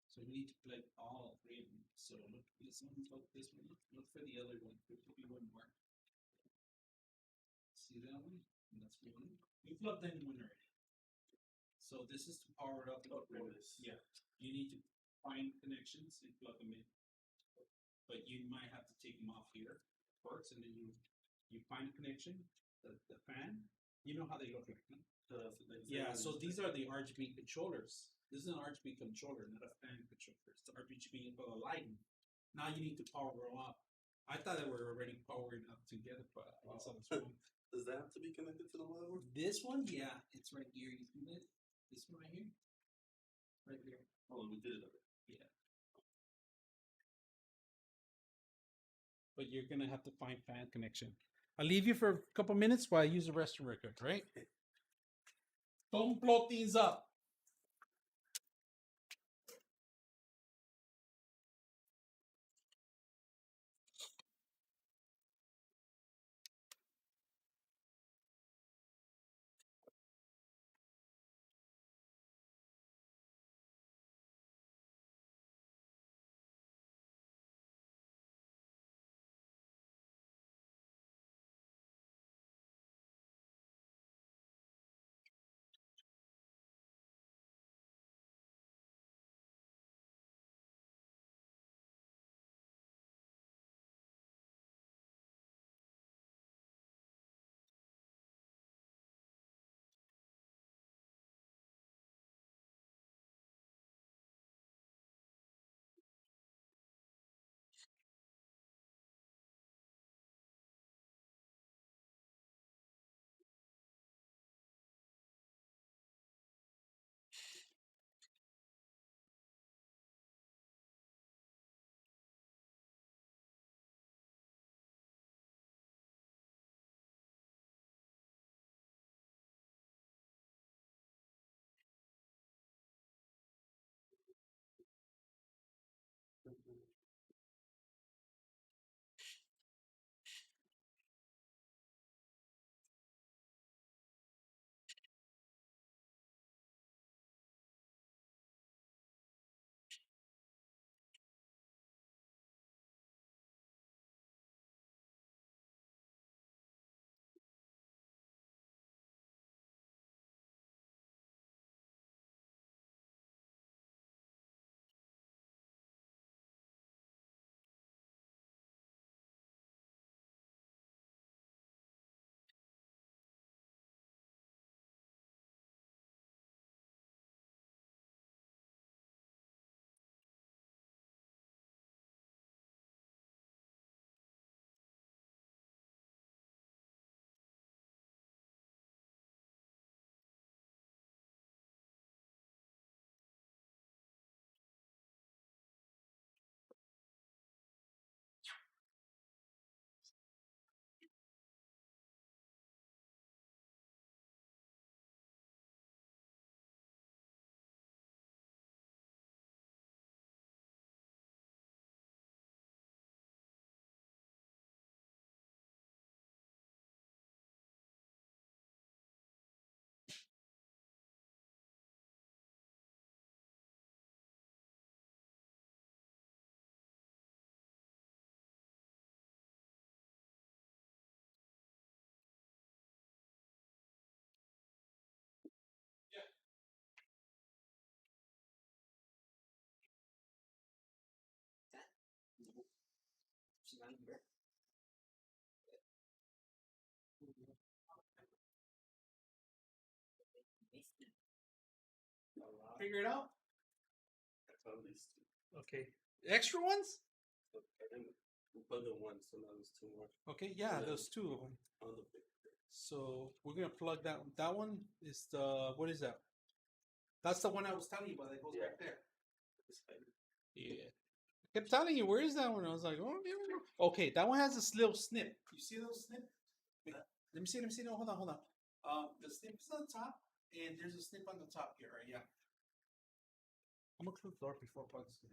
So we need to plug all three of them. So look at this one, look this one, look for the other one. There could be one more. See that one? And that's one. We plugged in one already. So this is to power it up. Yeah. You need to find connections and plug them in. But you might have to take them off here first, and then you find a connection, the fan. You know how they look like, huh? Yeah, so these are the RGB controllers. This is an RGB controller, not a fan controller. It's the RGB for the lighting. Now you need to power them up. I thought they were already powering up together, but I guess I was wrong. Does that have to be connected to the motherboard? This one, yeah, it's right here. You see that? This one right here? Right here. Oh, we did it already. Yeah. But you're gonna have to find fan connection. I'll leave you for a couple minutes while I use the restroom record, right? Don't blow things up. Figure it out. I found these two. Okay. Extra ones? So I didn't plug in one, so now there's two more. Okay, yeah, Yeah. there's two of them. On the big. So we're gonna plug that. That one is the what is that? That's the one I was telling you about. That goes back there. This side. Yeah. I kept telling you, where is that one? I was like, oh, yeah. Okay, that one has this little snip. You see those snip? Wait, let me see. Let me see. No, hold on, hold on. The snip is on the top, and there's a snip on the top here, right? Yeah. I'm gonna close the door before I plug this in.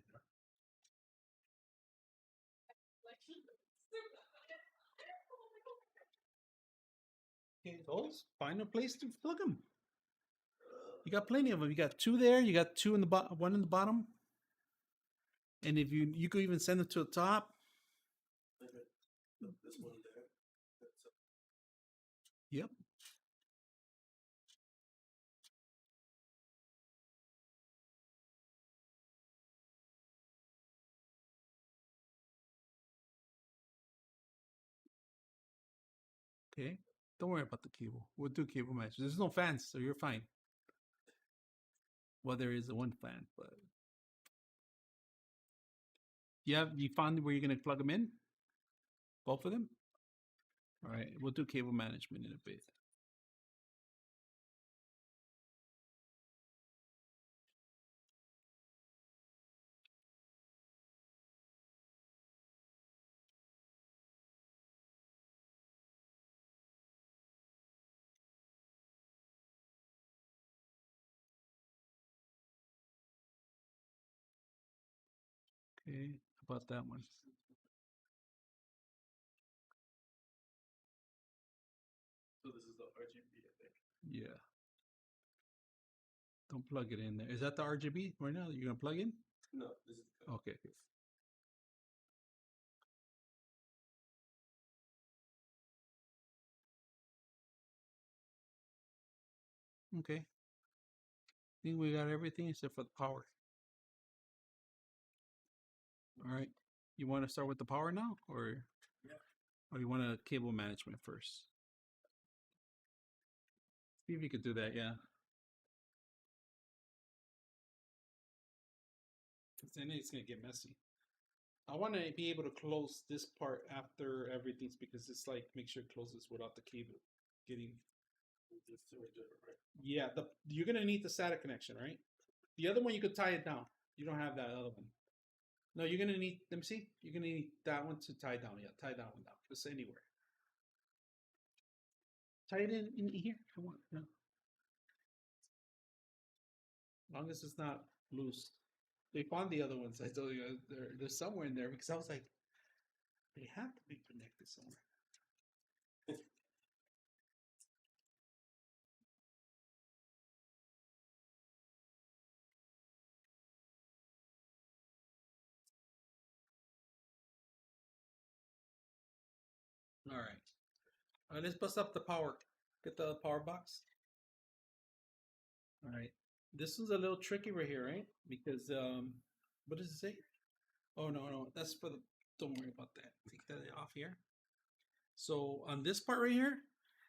Okay, those. Find a place to plug them. You got plenty of them. You got two there. You got two in the bottom, one in the bottom. And if you could even send them to the top. Okay. So this one there. That's Yep. Okay. Don't worry about the cable. We'll do cable match. There's no fans, so you're fine. Well, there is one fan, but you found where you're gonna plug them in? Both of them? All right. We'll do cable management in a bit. Okay. How about that one? so this is the RGB, I think. Yeah. Don't plug it in there. Is that the RGB right now that you're gonna plug in? No, this is the Okay. Okay. I think we got everything except for the power. All right. You want to start with the power now, or you want to cable management first? See if you could do that. Yeah. Because then it's gonna get messy. I want to be able to close this part after everything's because it's like make sure it closes without the cable getting. these two are different, right? Yeah, you're gonna need the SATA connection, right? The other one you could tie it down. You don't have that other one. No, you're gonna need. Let me see. You're gonna need that one to tie down. Yeah, tie that one down. Just anywhere. Tie it in here. Come on. Yeah. As long as it's not loose. They found the other ones. I told you they're somewhere in there because I was like, they have to be connected somewhere. All right. All right. Let's bust up the power. Get the power box. All right. This is a little tricky right here, right? Because what does it say? Oh no, that's for the. Don't worry about that. Take that off here. So on this part right here,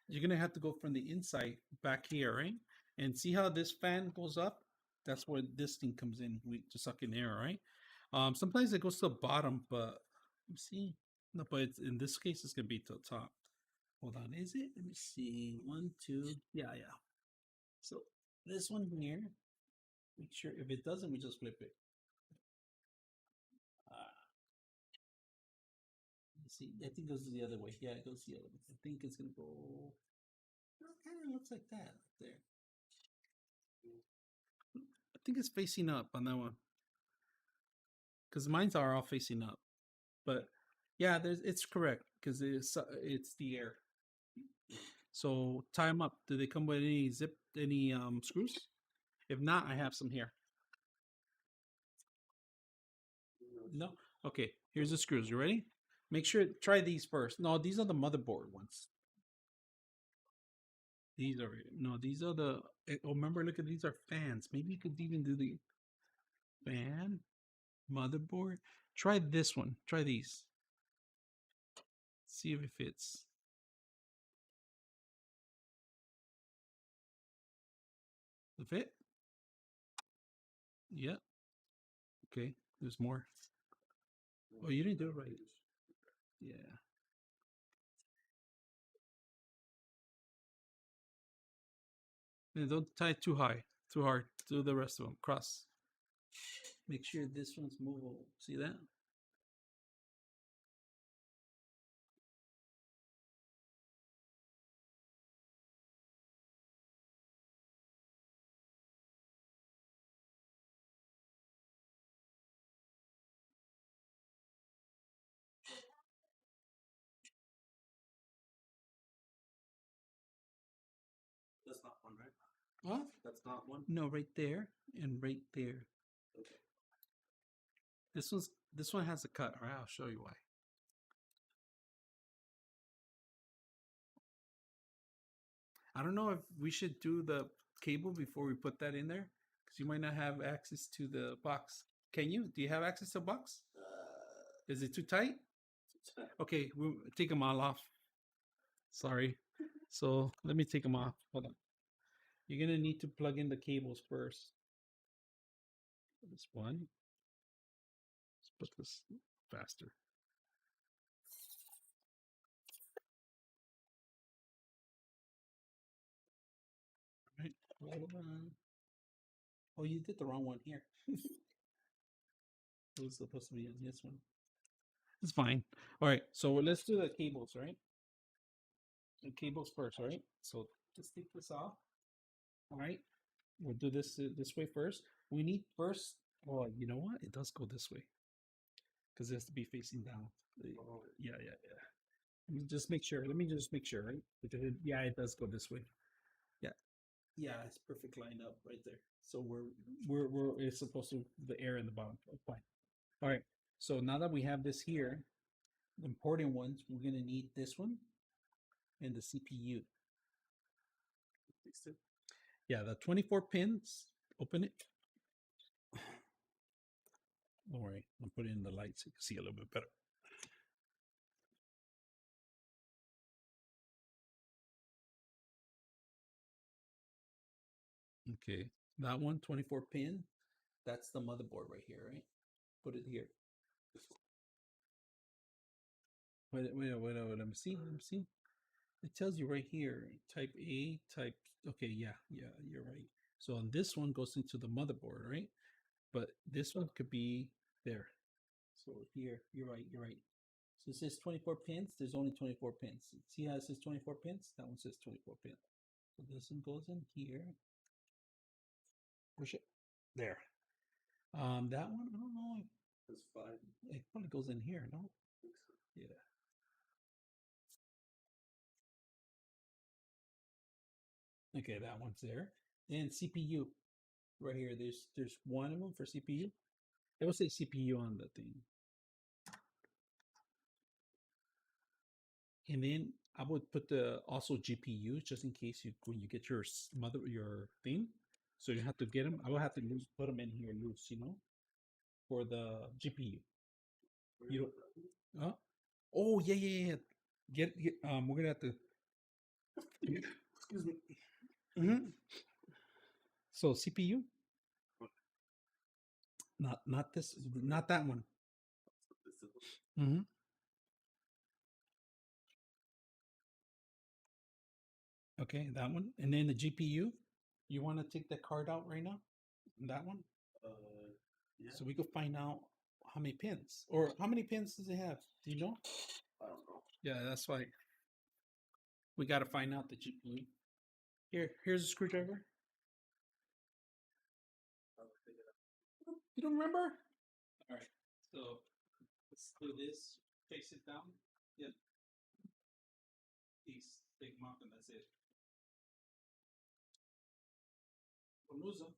you're gonna have to go from the inside back here, right? And see how this fan goes up? That's where this thing comes in to suck in air, right? Sometimes it goes to the bottom, but let me see. No, but in this case, it's gonna be to the top. Hold on, is it? Let me see. One, two. Yeah. So this one here, make sure if it doesn't, we just flip it. See, I think it goes the other way. Yeah, it goes the other way. I think it's gonna go. It kind of looks like that there. I think it's facing up on that one because mine's are all facing up. But yeah, it's correct because it's the air. So tie them up. Do they come with any screws? If not, I have some here. No. Okay. Here's the screws. You ready? Make sure try these first. No, these are the motherboard ones. These are no. These are the. Oh, remember, look at these are fans. Maybe you could even do the fan motherboard. Try this one. Try these. See if it fits. The fit? Yeah. Okay. There's more. Oh, you didn't do it right. Yeah. And don't tie it too high, too hard. Do the rest of them. Cross. Make sure this one's movable. See that? That's not one, right? Huh? That's not one. No, right there and right there. Okay. This one has a cut. All right, I'll show you why. I don't know if we should do the cable before we put that in there because you might not have access to the box. Can you? Do you have access to the box? Is it too tight? Okay, we'll take them all off. Sorry. So let me take them off. Hold on. You're gonna need to plug in the cables first. This one. Let's put this faster. Right. Hold on. Oh, you did the wrong one here. It was supposed to be on this one. It's fine. All right. So let's do the cables, right? The cables first, right? So just take this off. All right. We'll do this way first. We need first. Oh, you know what? It does go this way because it has to be facing down. Yeah. Let me just make sure. Right? Because yeah, it does go this way. Yeah, it's perfect lined up right there. So we're it's supposed to the air in the bottom. Oh, fine. All right. So now that we have this here, the important ones, we're gonna need this one and the CPU. Yeah, the 24 pins. Open it. Don't worry, I'll put it in the light so you can see a little bit better. Okay, that one, 24 pin. That's the motherboard right here, right? Put it here. Wait, let me see. It tells you right here, type A, type, okay, yeah, you're right. So on this one goes into the motherboard, right? But this one could be there. So here, you're right. So it says 24 pins. There's only 24 pins. See how it says 24 pins? That one says 24 pins. So this one goes in here. Push it. There. That one, I don't know. There's 5. It probably goes in here, no? Yeah. Okay, that one's there. And CPU. Right here. There's one of them for CPU. It will say CPU on the thing. And then I would put the also GPUs just in case you when you get your your thing, so you have to get them. I will have to put them in here loose, for the GPU. You don't. Oh yeah. Get we're gonna have to. Excuse me. So CPU, not this, not that one. Mm-hmm. Okay, that one, and then the GPU. You want to take the card out right now? That one. Yeah. So we could find out how many pins or how many pins does it have? Do you know? I don't know. Yeah, that's why we got to find out the GPU. Here's a screwdriver. You don't remember? All right. So let's do this. Face it down. Yep. These take them off and that's it. We'll lose them.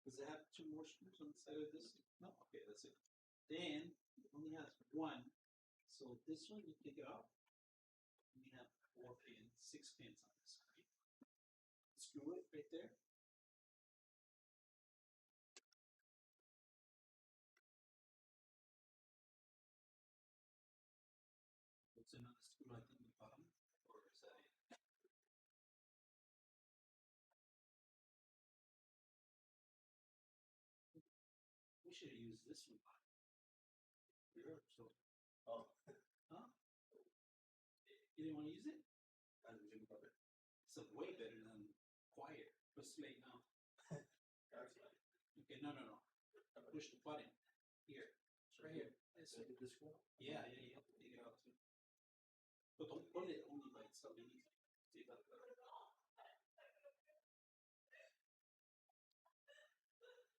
Does it have 2 more screws on the side of this? No. Okay, that's it. Then it only has one. So this one you take it off. We have 4 pins, 6 pins on this side. Screw it right there. another screw I think in the bottom, or is that it? We should have used this one. Here, so, Oh, huh? You didn't want to use it? I didn't think about it. It's way better than quiet. What's late now? That's fine. Okay, no. Push the button. Here. It's right here. It's, So I did this one? yeah, you have to take it out too. But don't put it only by itself. You need to take out the.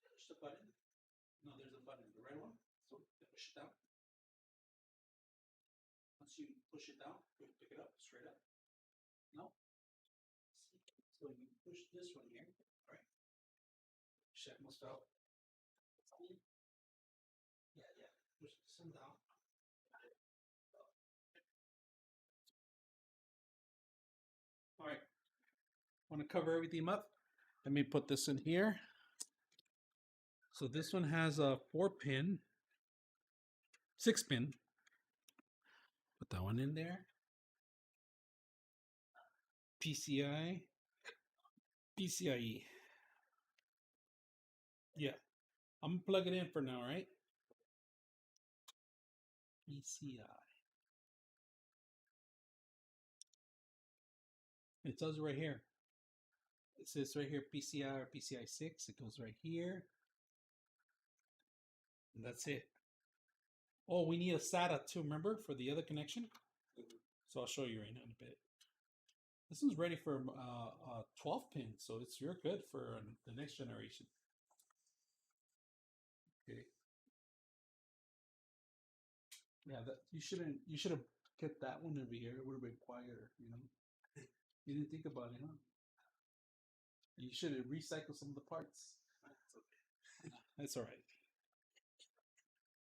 Push the button. No, there's a button. The red one. So push it down. Once you push it down, you pick it up straight up. No. So you push this one here. All right. Check most out. Yeah. Push this one down. All right. Want to cover everything up? Let me put this in here. So this one has a 4-pin, 6-pin. Put that one in there. PCI, PCIe. Yeah, I'm gonna plug it in for now, right? PCI. It says right here. It says right here PCI or PCI 6. It goes right here. And that's it. Oh, we need a SATA too, remember, for the other connection? So I'll show you right now in a bit. This one's ready for 12 pin, so you're good for the next generation. Okay. Yeah, that you should have kept that one over here. It would have been quieter, you know. You didn't think about it, huh? You should have recycled some of the parts. That's okay. That's all right.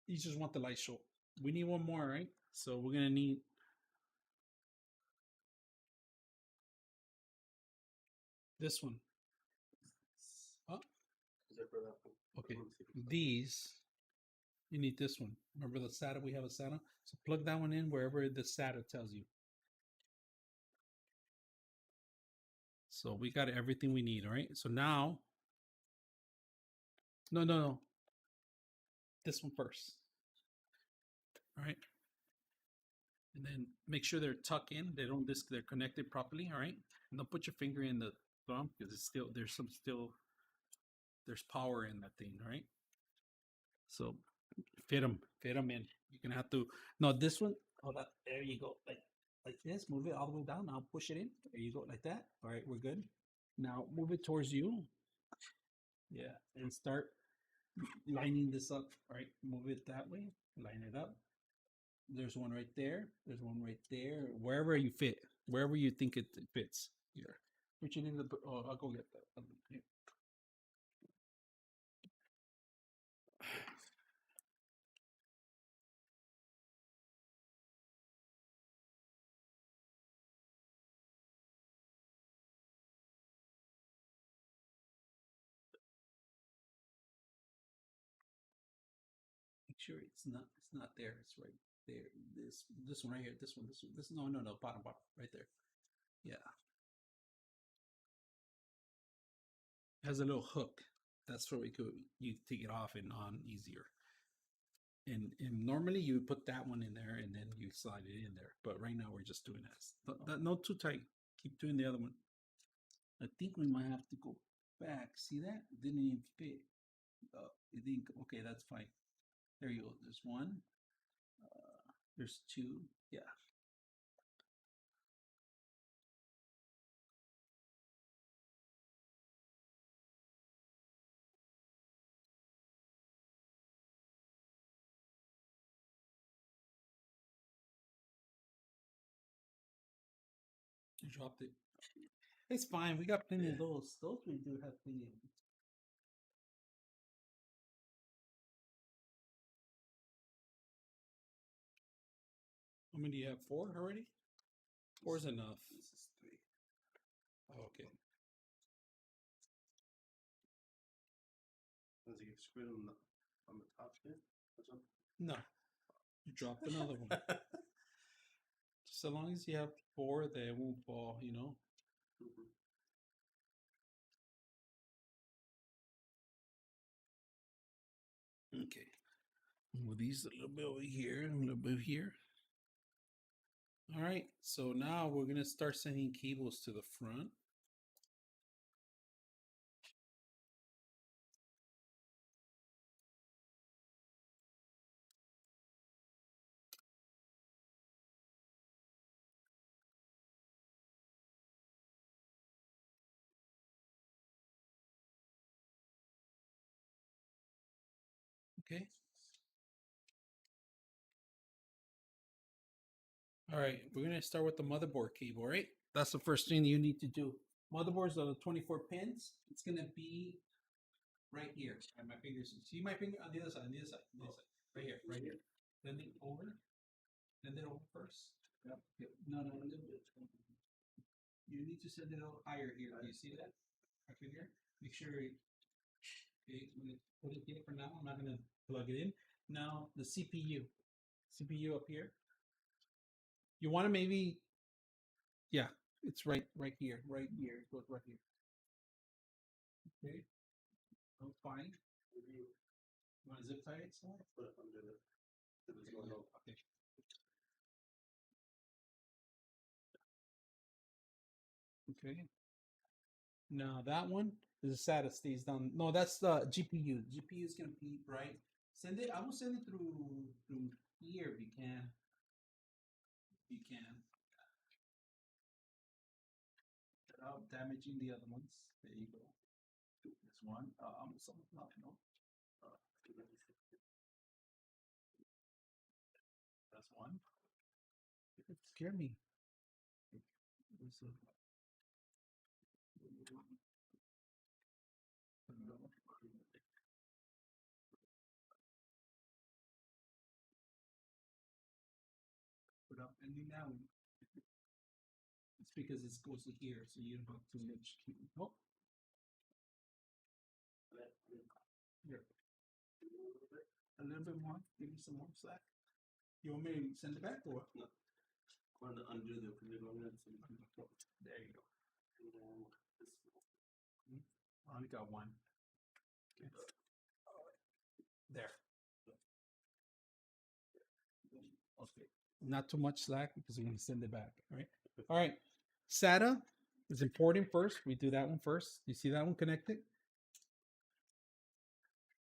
You just want the light show. We need one more, right? So we're gonna need this one. Oh, Is that for that one? okay. Let me see if it's- These, you need this one. Remember the SATA? We have a SATA. So plug that one in wherever the SATA tells you. So we got everything we need, all right? So now, no. This one first. All right. And then make sure they're tucked in. They're connected properly, all right? And don't put your finger in the thumb because it's still there's power in that thing, all right? So fit them in. You're gonna have to this one. Hold up, there you go. Like this, move it all the way down. Now push it in. There you go, like that. All right, we're good. Now move it towards you. Yeah, and start lining this up. All right, move it that way. Line it up. There's one right there. There's one right there. Wherever you fit, wherever you think it fits. Here. Which you need to. Oh, I'll go get that. Here. Make sure it's not there. It's right there. This one right here. This one. No. Bottom. Right there. Yeah. It has a little hook. That's where you take it off and on easier. And normally you would put that one in there and then you slide it in there. But right now we're just doing that. Not too tight. Keep doing the other one. I think we might have to go back. See that? It didn't even fit. It didn't. Okay, that's fine. There you go. There's one. There's two. Yeah. You dropped it. It's fine. We got plenty of those. Those we do have plenty of. How many do you have? 4 already? 4 is enough. This is 3. Oh, okay. Does it get screwed on the top here? No. You dropped another one. So long as you have 4, they won't fall, you know? Mhm. Okay. Move these a little bit over here, a little bit here. All right. So now we're going to start sending cables to the front. Okay. All right. We're going to start with the motherboard cable, right? That's the first thing you need to do. Motherboards are the 24 pins. It's going to be right here. And my fingers. See my finger on the other side, on the other side, on the other side. Right here, right here. Then it over. Then it over first. Yep. Yep. No, a little bit. You need to send it a little higher here. Do you see that? My finger? Make sure. Okay, I'm gonna put it here for now. I'm not gonna plug it in. Now the CPU. CPU up here. You want to maybe, yeah, it's right here, right here. It goes right here. Okay, oh, fine. You want to zip tie it? So Put it under the. If it's going over. okay. Okay. Now that one is the SATA stays down. No, that's the GPU. GPU is gonna be right. Send it. I will send it through here if you can. If you can. Without damaging the other ones. There you go. This one. No. That's one. It scared me. Put up and now it's because it goes to here, so you don't have too much. Oh, here. A little bit more. Give me some more slack. You want me to send it back or what? No. I want to undo the particular one. There you go. And then this one. I only got one. Okay. There. Okay. Not too much slack because we're gonna send it back. All right. All right. SATA is important first. We do that one first. You see that one connected?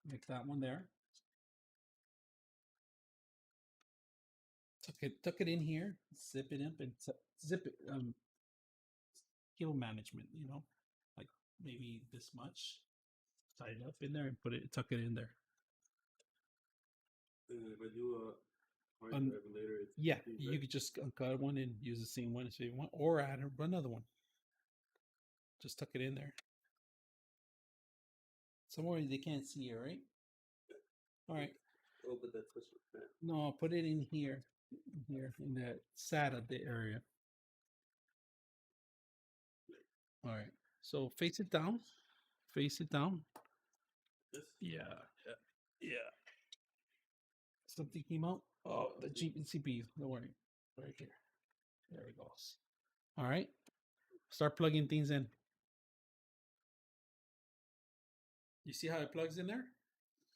Make that one there. Tuck it in here. Zip it up and zip it. Cable management. You know, like maybe this much. Tie it up in there and tuck it in there. And if I do a hard Um, drive later, it's Yeah, things, you right? could just cut one and use the same one if you want, or add another one. Just tuck it in there. Somewhere they can't see it, right? All right. Oh, but that's what's No, put it in here, in that SATA area. All right. So face it down. Face it down. this. Yeah. Yeah. Something came out. Oh, the CPU. Don't worry. Right here. There it goes. All right. Start plugging things in. You see how it plugs in there?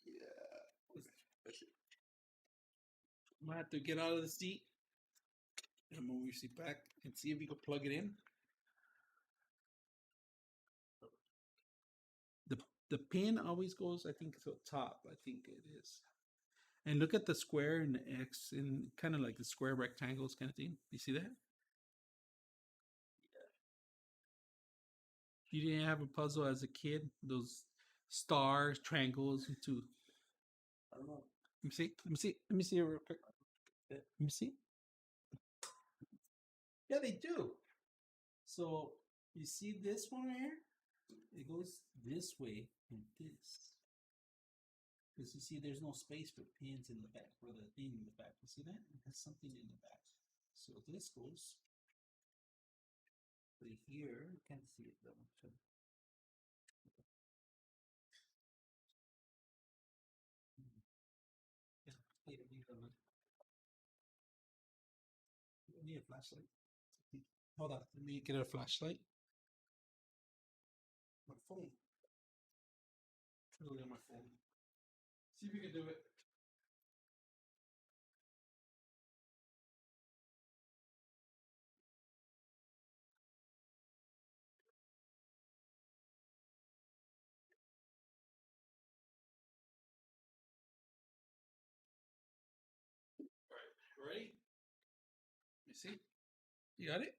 Yeah. I'm gonna have to get out of the seat and move your seat back and see if you can plug it in. The pin always goes, I think, to the top. I think it is. And look at the square and the X and kind of like the square rectangles kind of thing. You see that? You didn't have a puzzle as a kid? Those stars, triangles, into. I don't know. Let me see. Let me see. Let me see it real quick. Let me see. Yeah, they do. So you see this one right here? It goes this way and this. Because you see, there's no space for pins in the back, for the thing in the back. You see that? It has something in the back. So this goes right here. You can't see it though. So need a flashlight. Hold on. Let me get a flashlight. My phone. Try to look at my phone. See if you can do it. Ready? You see? You got it?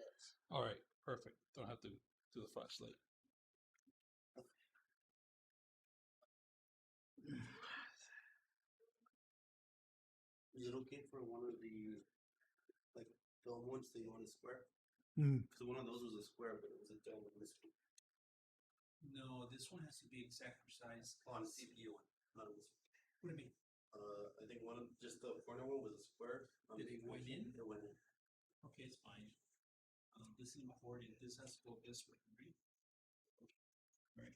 Yes. All right. Perfect. Don't have to do the flashlight. Is it okay for one of the like dome ones that you want a square? Mm. Because one of those was a square, but it was a dome. This one No, this one has to be exact size. on CPU one, not on this one. What do you mean? I think one of just the corner one was a square. Did it went in? It went in. Okay, it's fine. This is important. This has to go this way, right? Right.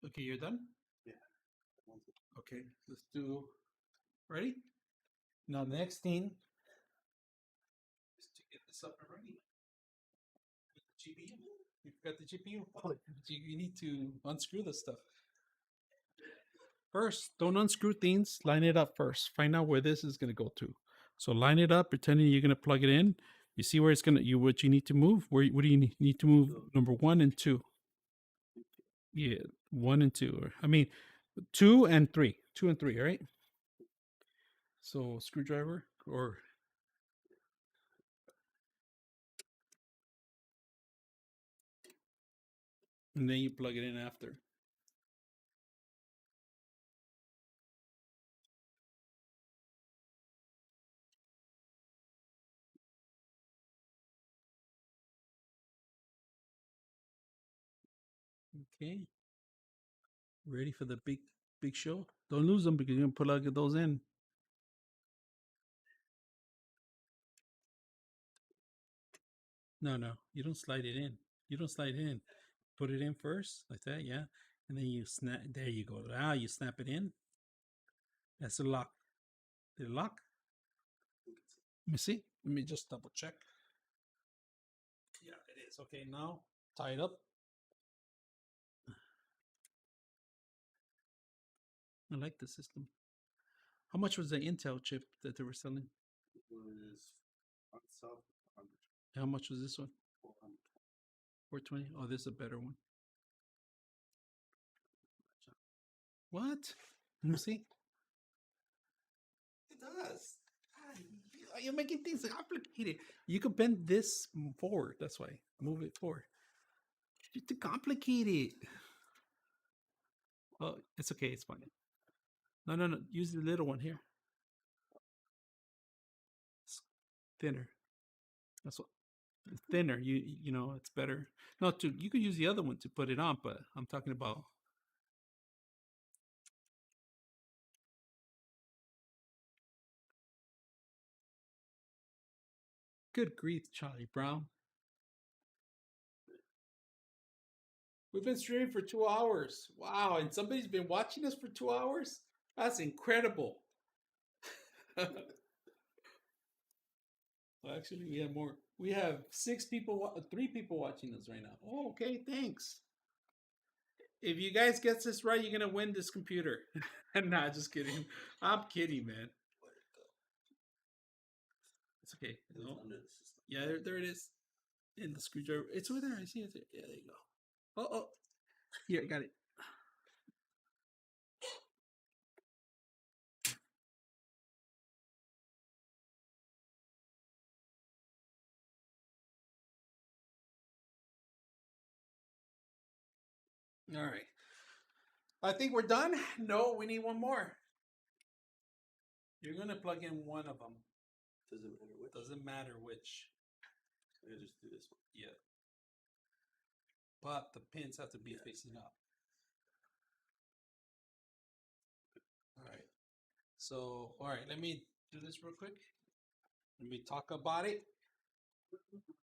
Okay, you're done? Yeah. Okay, let's do. Ready? Now, the next thing is to get this up and running. With the GPU. You forgot the GPU. Oh, you need to unscrew this stuff. First, don't unscrew things. Line it up first. Find out where this is going to go to. So line it up, pretending you're going to plug it in. You see where it's going to, what you need to move? What do you need to move? Number 1 and 2. Yeah, 1 and 2. Or, I mean, 2 and 3. 2 and 3, all right? So screwdriver or and then you plug it in after. Okay. Ready for the big show? Don't lose them because you're gonna plug those in. No, you don't slide it in. You don't slide it in. Put it in first, like that, yeah. And then you snap. There you go. Now you snap it in. That's the lock. Did it lock? Let me see. Let me just double check. Yeah, it is. Okay, now tie it up. I like the system. How much was the Intel chip that they were selling? It was on south 100. How much was this one? 400. 420. Oh, this is a better one. What? Let me see. It does. You're making things complicated. You can bend this forward. That's why. Move it forward. You're too complicated. Oh, it's okay. It's fine. No. Use the little one here. It's thinner. That's what. It's thinner. You know it's better. No, you could use the other one to put it on, but I'm talking about. Good grief, Charlie Brown. We've been streaming for 2 hours. Wow, and somebody's been watching us for 2 hours? That's incredible. Well, actually, we have more. We have 3 people watching us right now. Oh, okay, thanks. If you guys get this right, you're gonna win this computer. I'm not just kidding. I'm kidding, man. Where'd it go? It's okay. It was No. under the system. Yeah, there it is. In the screwdriver. It's over there. I see it. Yeah, there you go. Oh. Here, got it. All right. I think we're done. No, we need one more. You're gonna plug in one of them. Doesn't matter which. Doesn't matter which. I just do this one. Yeah. but the pins have to be facing up. All right. So, all right, let me do this real quick. Let me talk about it.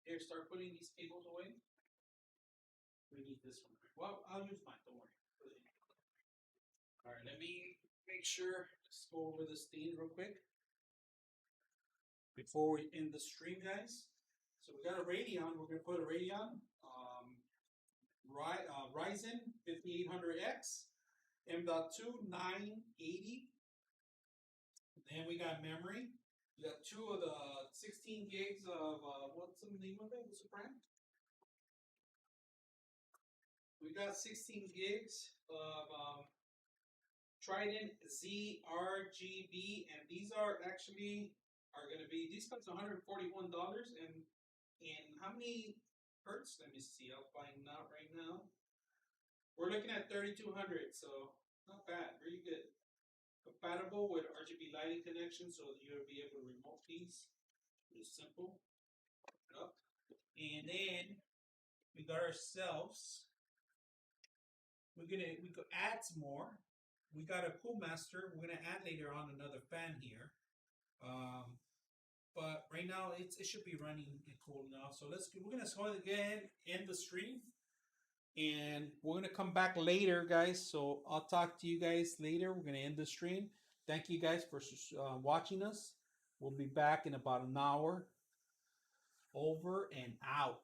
Here, start putting these cables away. We need this one. Well, I'll use mine. Don't worry. All right, let me make sure. Let's go over this thing real quick before we end the stream, guys. So we got a Radeon. We're gonna put a Radeon, Ryzen 5800X, M.2 980. Then we got memory. We got two of the 16 gigs of what's the name of it? What's the brand? We got 16 gigs of Trident ZRGB, and these are actually going to be, these cost $141, and how many hertz? Let me see. I'll find out right now. We're looking at 3200, so not bad, really good. Compatible with RGB lighting connection, so that you'll be able to remote these. It's simple. Up. And then we got ourselves. We could add some more. We got a Cool Master. We're gonna add later on another fan here. But right now it should be running cool enough. So we're gonna go again end the stream, and we're gonna come back later, guys. So I'll talk to you guys later. We're gonna end the stream. Thank you guys for watching us. We'll be back in about an hour. Over and out.